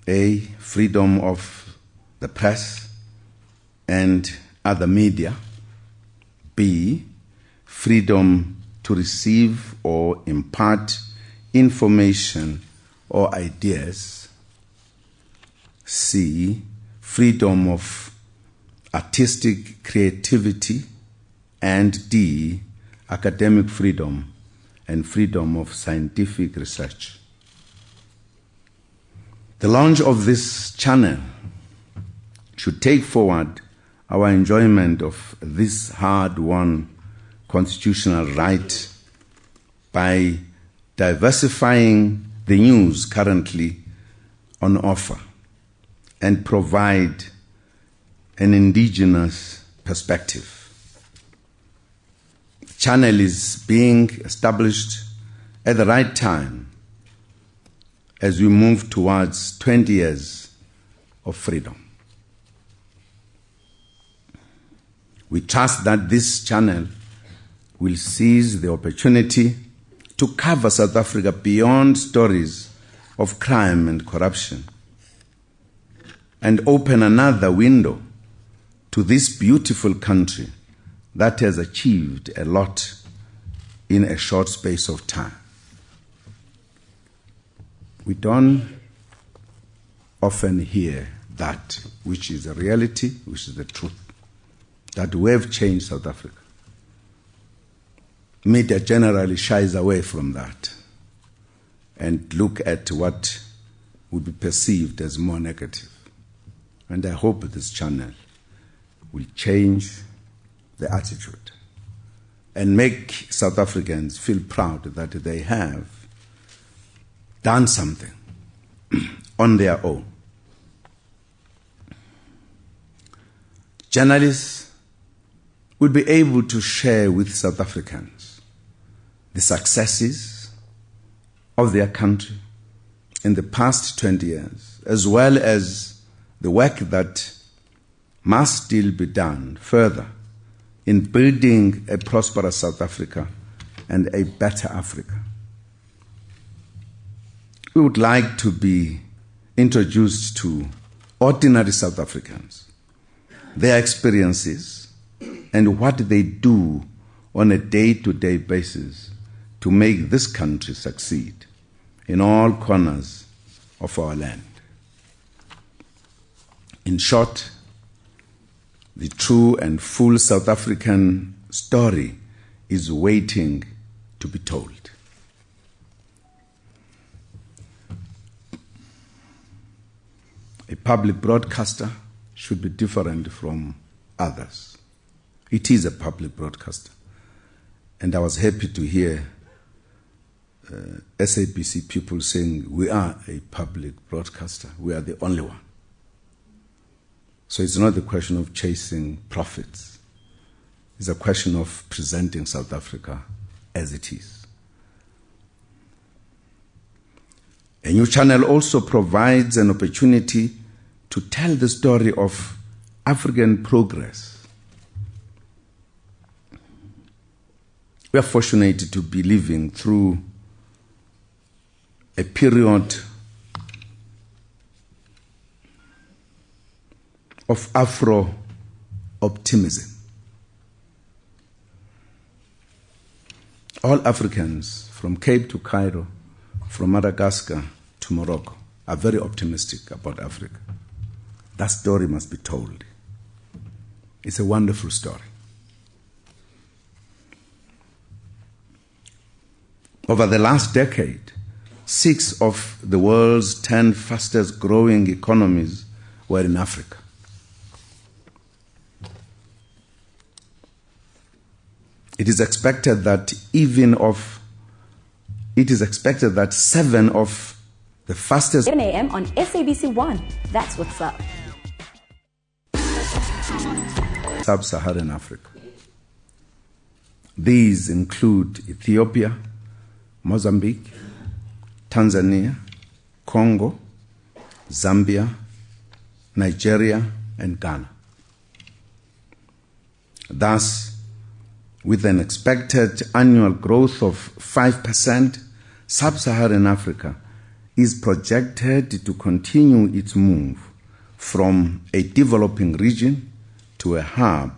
A, freedom of the press and other media, B, freedom to receive or impart information or ideas, C, freedom of artistic creativity, and D, academic freedom and freedom of scientific research. The launch of this channel should take forward our enjoyment of this hard-won constitutional right by diversifying the news currently on offer and provide an indigenous perspective. The channel is being established at the right time as we move towards 20 years of freedom. We trust that this channel will seize the opportunity to cover South Africa beyond stories of crime and corruption and open another window to this beautiful country that has achieved a lot in a short space of time. We don't often hear that, which is a reality, which is the truth, that we have changed South Africa. Media generally shies away from that and look at what would be perceived as more negative. And I hope this channel will change the attitude and make South Africans feel proud that they have done something on their own. Journalists will be able to share with South Africans the successes of their country in the past 20 years, as well as the work that must still be done further in building a prosperous South Africa and a better Africa. We would like to be introduced to ordinary South Africans, their experiences, and what they do on a day-to-day basis to make this country succeed in all corners of our land. In short, the true and full South African story is waiting to be told. A public broadcaster should be different from others. It is a public broadcaster. And I was happy to hear SABC people saying, we are a public broadcaster. We are the only one. So it's not a question of chasing profits. It's a question of presenting South Africa as it is. A new channel also provides an opportunity to to tell the story of African progress. We are fortunate to be living through a period of Afro-optimism. All Africans, from Cape to Cairo, from Madagascar to Morocco, are very optimistic about Africa. That story must be told. It's a wonderful story. Over the last decade, 6 of the world's 10 fastest growing economies were in Africa. It is expected that 7 of the fastest 7 a.m. on SABC 1. That's what's up. Sub-Saharan Africa. These include Ethiopia, Mozambique, Tanzania, Congo, Zambia, Nigeria, and Ghana. Thus, with an expected annual growth of 5%, Sub-Saharan Africa is projected to continue its move from a developing region to a hub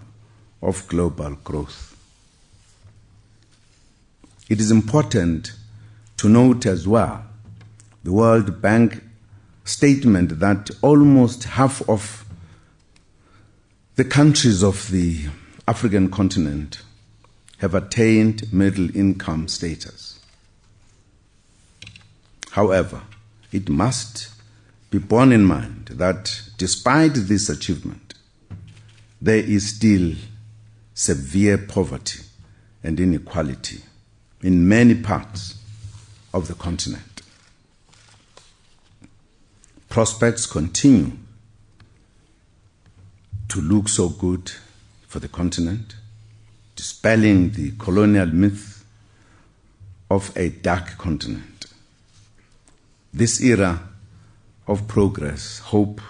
of global growth. It is important to note as well the World Bank statement that almost half of the countries of the African continent have attained middle income status. However, it must be borne in mind that despite this achievement, there is still severe poverty and inequality in many parts of the continent. Prospects continue to look so good for the continent, dispelling the colonial myth of a dark continent. This era of progress, hope,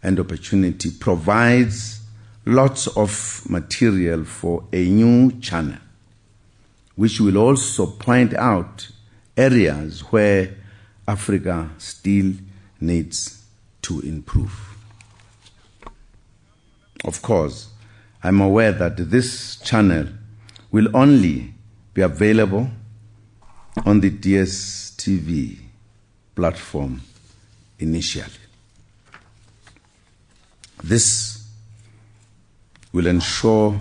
and opportunity provides lots of material for a new channel, which will also point out areas where Africa still needs to improve. Of course, I'm aware that this channel will only be available on the DSTV platform initially. This will ensure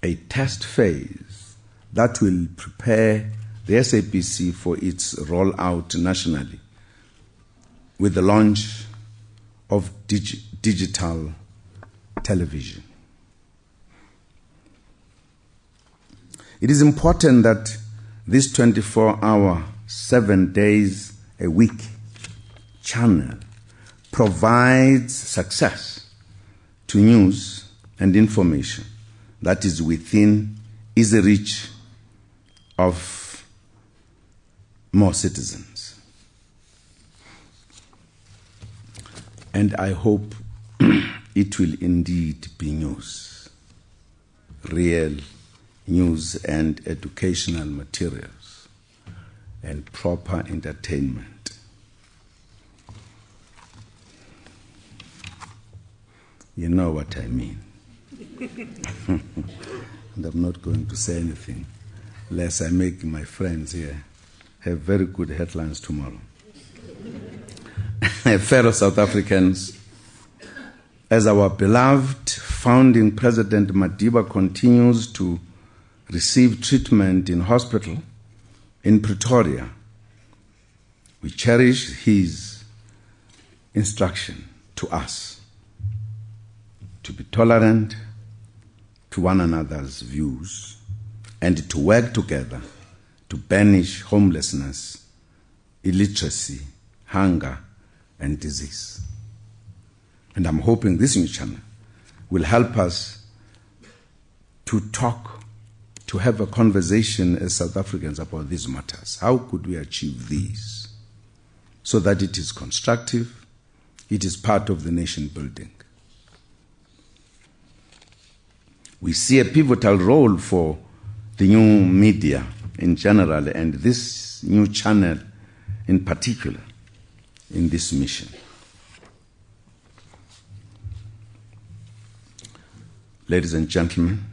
a test phase that will prepare the SABC for its rollout nationally with the launch of digital television. It is important that this 24-hour, 7 days a week channel provides success to news and information that is within easy reach of more citizens. And I hope it will indeed be news, real news and educational materials, and proper entertainment. You know what I mean. And I'm not going to say anything, lest I make my friends here have very good headlines tomorrow. Fellow South Africans, as our beloved founding President Madiba continues to receive treatment in hospital in Pretoria, we cherish his instruction to us to be tolerant to one another's views and to work together to banish homelessness, illiteracy, hunger, and disease. And I'm hoping this new channel will help us to talk, to have a conversation as South Africans about these matters. How could we achieve these? so that it is constructive, it is part of the nation building. We see a pivotal role for the new media in general and this new channel in particular in this mission. Ladies and gentlemen,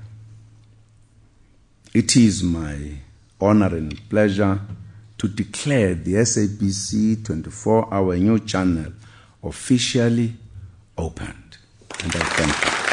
it is my honor and pleasure to declare the SABC 24-hour new channel officially opened. And I thank you.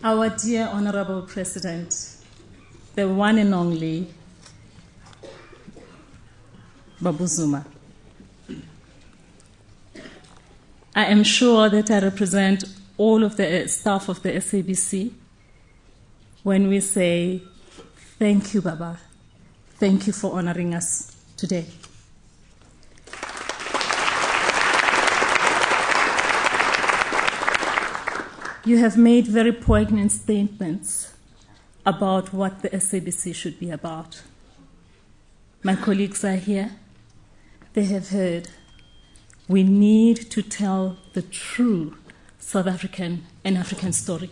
Our dear Honorable President, the one and only Babu Zuma. I am sure that I represent all of the staff of the SABC when we say, thank you, Baba. Thank you for honoring us today. You have made very poignant statements about what the SABC should be about. My colleagues are here. They have heard. We need to tell the true South African and African story.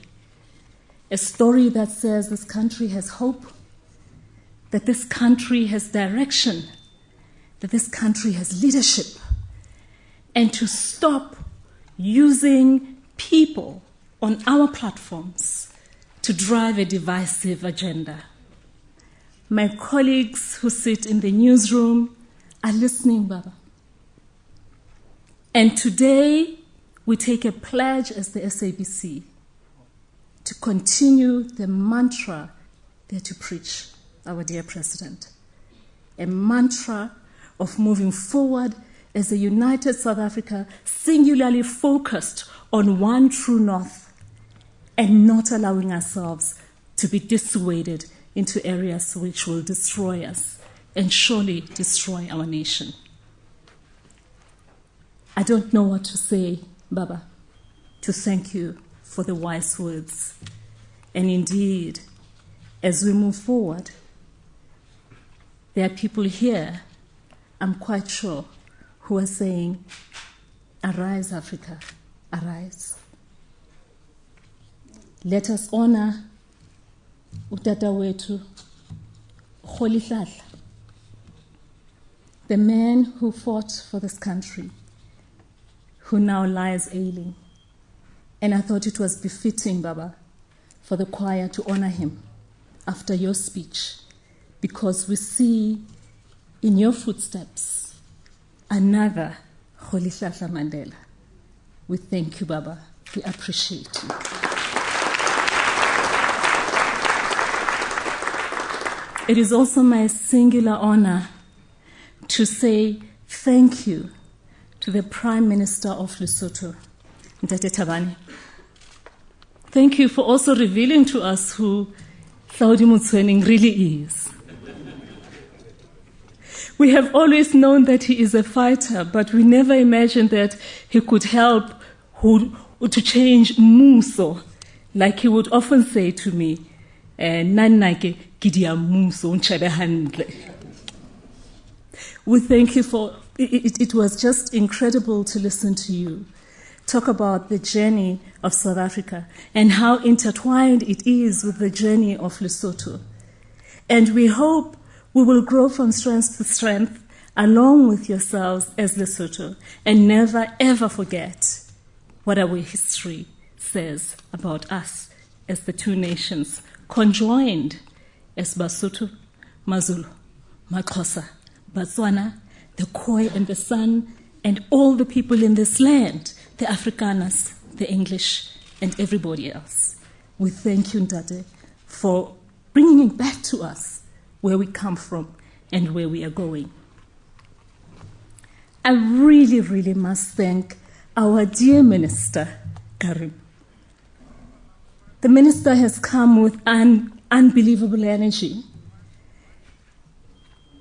A story that says this country has hope, that this country has direction, that this country has leadership, and to stop using people on our platforms to drive a divisive agenda. My colleagues who sit in the newsroom are listening, Baba. And today, we take a pledge as the SABC to continue the mantra that you preach, our dear President. A mantra of moving forward as a united South Africa, singularly focused on one true north and not allowing ourselves to be dissuaded into areas which will destroy us and surely destroy our nation. I don't know what to say, Baba, to thank you for the wise words. And indeed, as we move forward, there are people here, I'm quite sure, who are saying, arise, Africa, arise. Let us honor Utata Wetu Rolihlahla, the man who fought for this country, who now lies ailing. And I thought it was befitting, Baba, for the choir to honor him after your speech, because we see in your footsteps another Rolihlahla Mandela. We thank you, Baba. We appreciate you. It is also my singular honor to say thank you to the Prime Minister of Lesotho, Ntate Thabane. Thank you for also revealing to us who Hlaudi Motsoeneng really is. We have always known that he is a fighter, but we never imagined that he could help to change Muso, like he would often say to me, we thank you for it was just incredible to listen to you talk about the journey of South Africa and how intertwined it is with the journey of Lesotho. And we hope we will grow from strength to strength along with yourselves as Lesotho and never ever forget what our history says about us as the two nations conjoined as Basotho, Mazulu, Maxhosa, Botswana, the Khoi and the San, and all the people in this land, the Afrikaners, the English, and everybody else. We thank you, Ntate, for bringing it back to us where we come from and where we are going. I really, really must thank our dear Minister, Karim. The Minister has come with an unbelievable energy.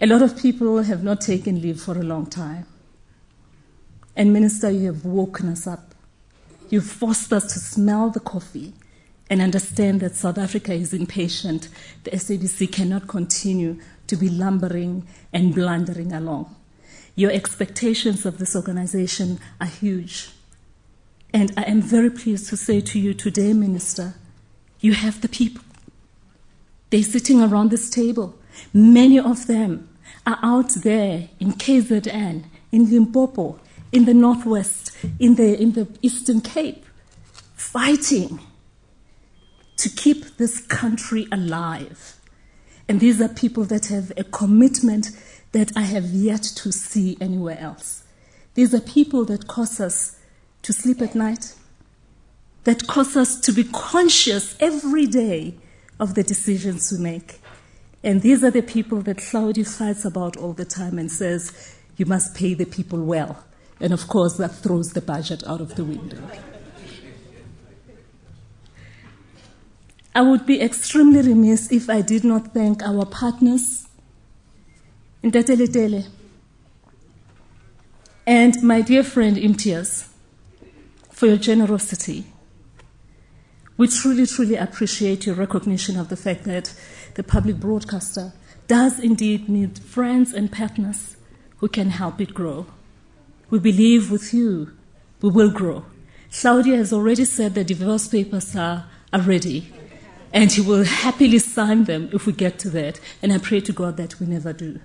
A lot of people have not taken leave for a long time. And Minister, you have woken us up. You've forced us to smell the coffee and understand that South Africa is impatient. The SABC cannot continue to be lumbering and blundering along. Your expectations of this organization are huge. And I am very pleased to say to you today, Minister, you have the people. They're sitting around this table. Many of them are out there in KZN, in Limpopo, in the Northwest, in the Eastern Cape, fighting to keep this country alive. And these are people that have a commitment that I have yet to see anywhere else. These are people that cause us to sleep at night, that cause us to be conscious every day of the decisions we make. And these are the people that Hlaudi fights about all the time and says, you must pay the people well. And of course, that throws the budget out of the window. I would be extremely remiss if I did not thank our partners, Ntatele and my dear friend Imtiaz, for your generosity. We truly, truly appreciate your recognition of the fact that the public broadcaster does indeed need friends and partners who can help it grow. We believe with you we will grow. Claudia has already said the divorce papers are ready, and he will happily sign them if we get to that, and I pray to God that we never do.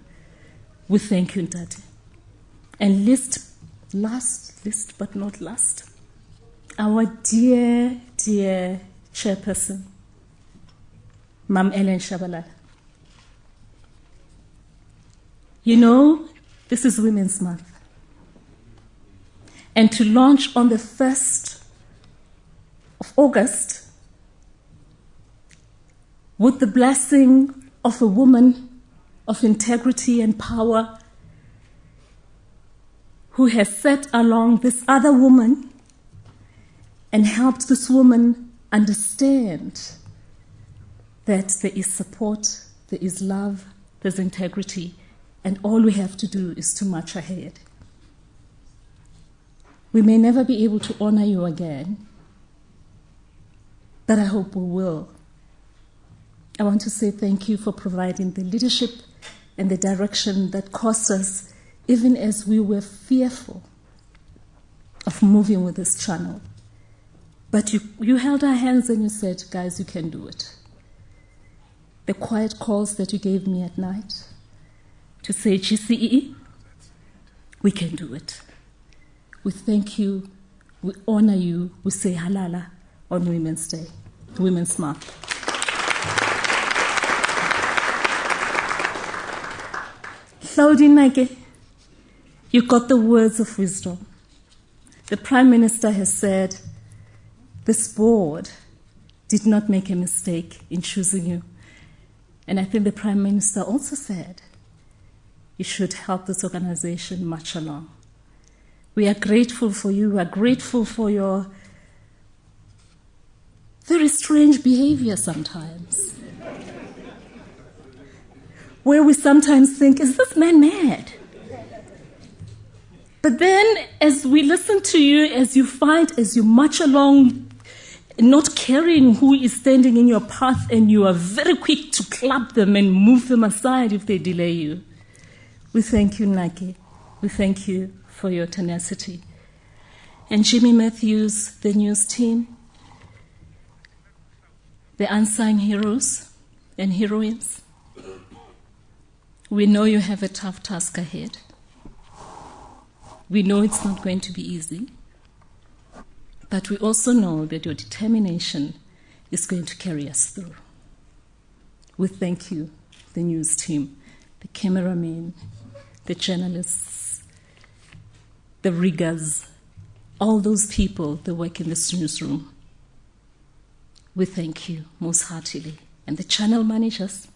We thank you, Ntate. And last but not last, our dear, dear chairperson, Mam Ellen Shabalala. You know, this is Women's Month. And to launch on the 1st of August with the blessing of a woman of integrity and power who has sat along this other woman and helped this woman understand that there is support, there is love, there's integrity, and all we have to do is to march ahead. We may never be able to honor you again, but I hope we will. I want to say thank you for providing the leadership and the direction that caused us, even as we were fearful of moving with this channel. But you held our hands and you said, guys, you can do it. The quiet calls that you gave me at night to say, GCE, we can do it. We thank you, we honor you, we say halala on Women's Day, Women's Month. Claudine, you got the words of wisdom. The Prime Minister has said, this board did not make a mistake in choosing you. And I think the Prime Minister also said, you should help this organization march along. We are grateful for you. We are grateful for your very strange behavior sometimes, where we sometimes think, is this man mad? But then as we listen to you, as you fight, as you march along, not caring who is standing in your path, and you are very quick to clap them and move them aside if they delay you. We thank you, Naki. We thank you for your tenacity. And Jimmy Matthews, the news team, the unsung heroes and heroines, we know you have a tough task ahead. We know it's not going to be easy, but we also know that your determination is going to carry us through. We thank you, the news team, the cameramen, the journalists, the riggers, all those people that work in this newsroom. We thank you most heartily, and the channel managers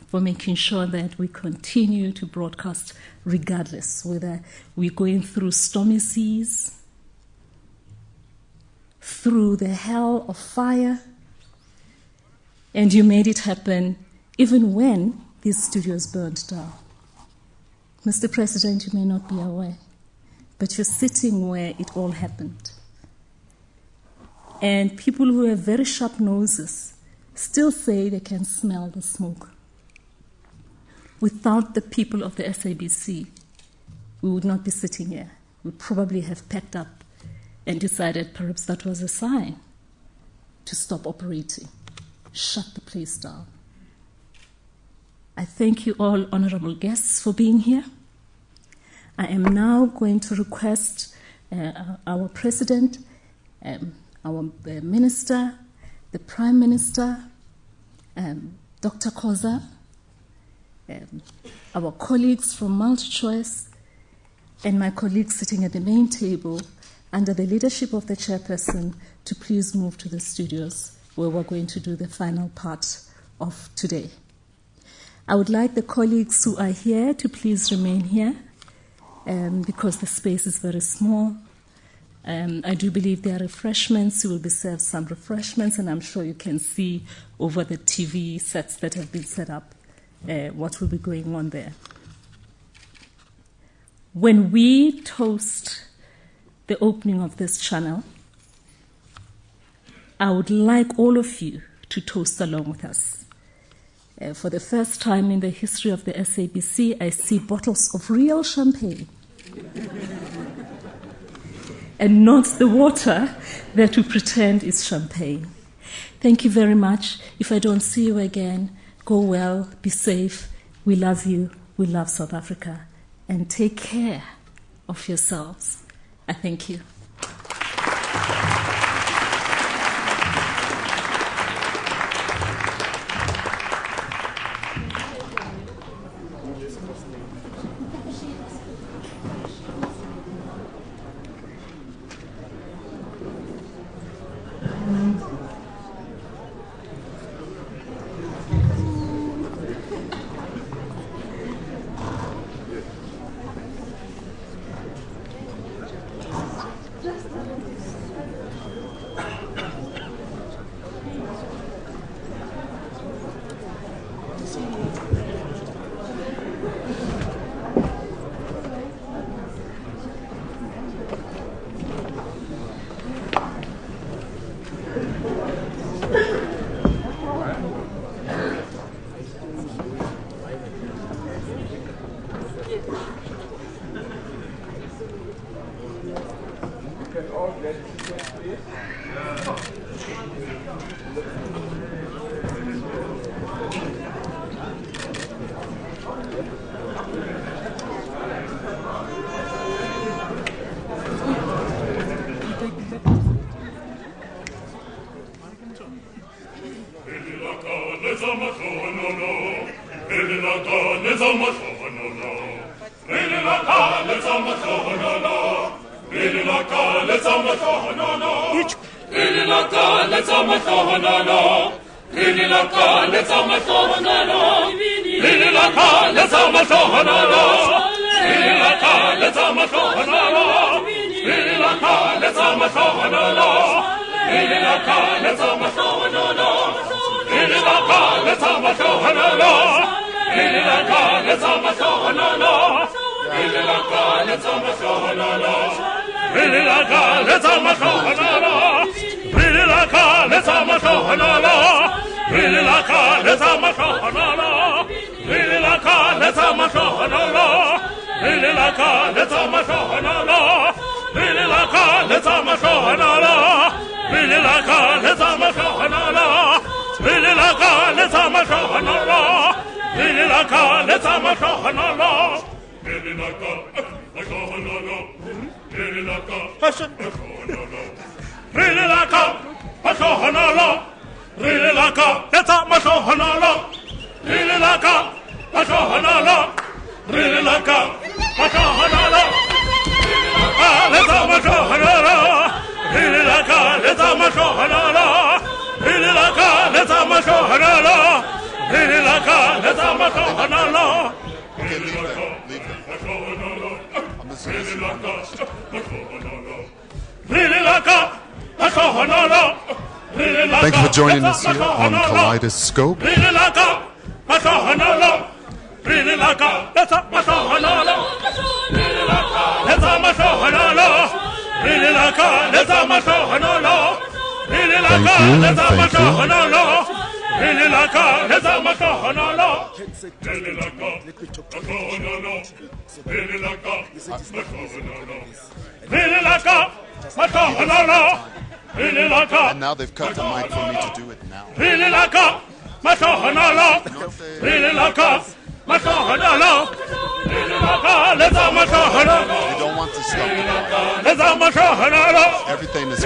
for making sure that we continue to broadcast regardless, whether we're going through stormy seas, through the hell of fire, and you made it happen even when these studios burned down. Mr. President, you may not be aware, but you're sitting where it all happened. And people who have very sharp noses still say they can smell the smoke. Without the people of the SABC, we would not be sitting here. We would probably have packed up and decided perhaps that was a sign to stop operating, shut the place down. I thank you all, honorable guests, for being here. I am now going to request our President, our Minister, the Prime Minister, Dr. Koza, our colleagues from MultiChoice, and my colleagues sitting at the main table under the leadership of the chairperson to please move to the studios where we're going to do the final part of today. I would like the colleagues who are here to please remain here because the space is very small. I do believe there are refreshments. You will be served some refreshments, and I'm sure you can see over the TV sets that have been set up what will be going on there. When we toast the opening of this channel, I would like all of you to toast along with us. For the first time in the history of the SABC, I see bottles of real champagne and not the water that we pretend is champagne. Thank you very much. If I don't see you again, go well, be safe. We love you. We love South Africa. And take care of yourselves. I thank you. Thank you for joining us here on Kaleidoscope. And now they've cut the mic for me to do it now. You don't want to stop. Everything is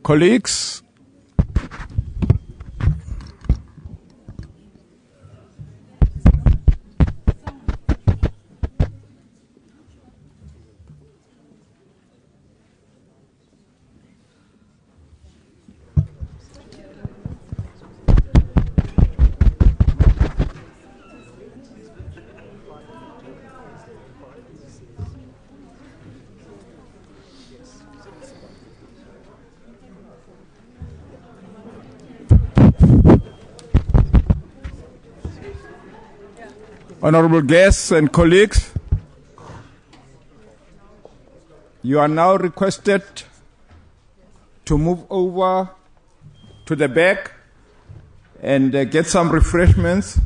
Colleagues, honorable guests and colleagues, you are now requested to move over to the back and get some refreshments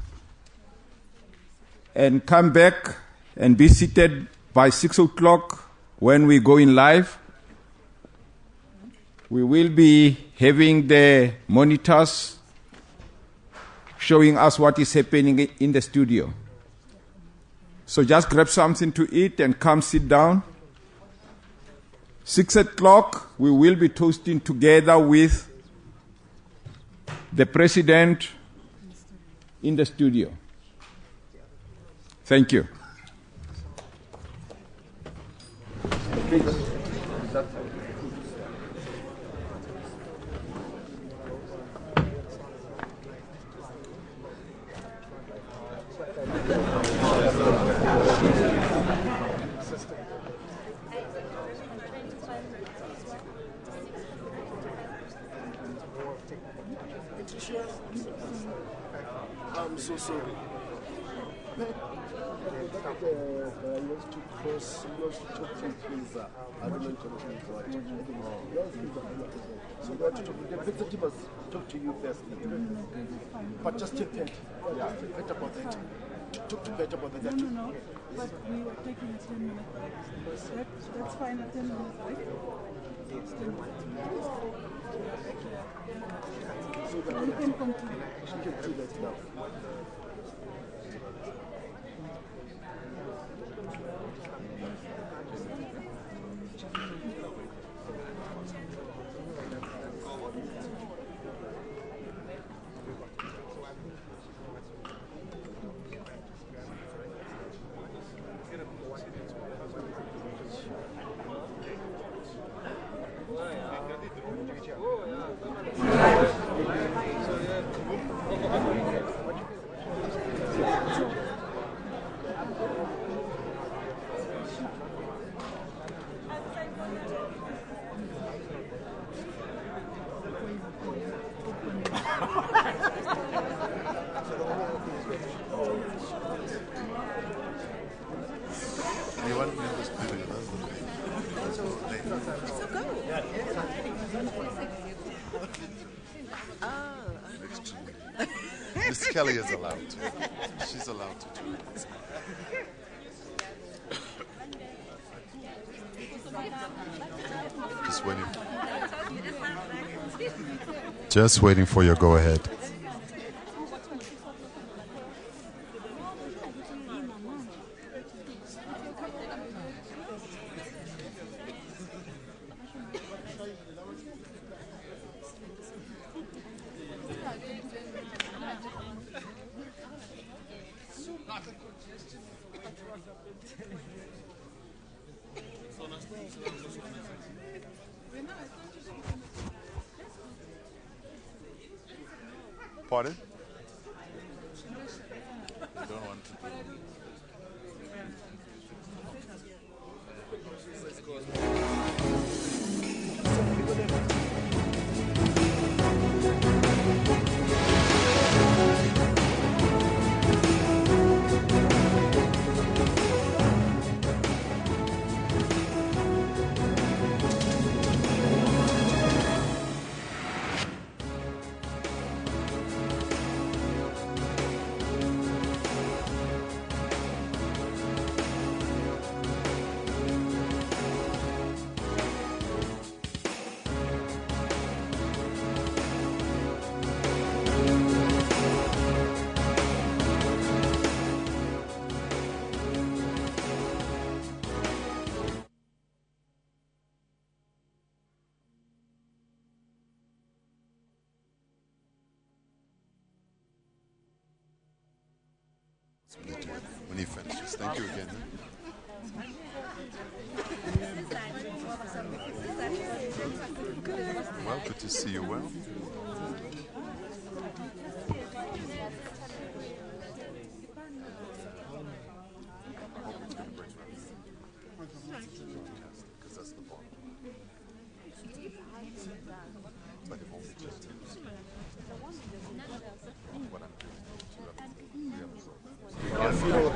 and come back and be seated by 6 o'clock when we go in live. We will be having the monitors showing us what is happening in the studio. So just grab something to eat and come sit down. 6 o'clock, we will be toasting together with the president in the studio. Thank you. I'm so sorry. So the executive must talk to you first. But just take that. Yeah, better about that. Talk to better about that. No. But we were taking a 10-minute break. That's fine, a 10-minute break. So that you can continue. You can do that now. Miss Kelly is allowed to. She's allowed to do it. Just waiting for your go ahead. Pardon? You don't want to do when he finishes. Thank you again. Well, good to see you well. Because that's the point. But if only just two. What I'm doing, I feel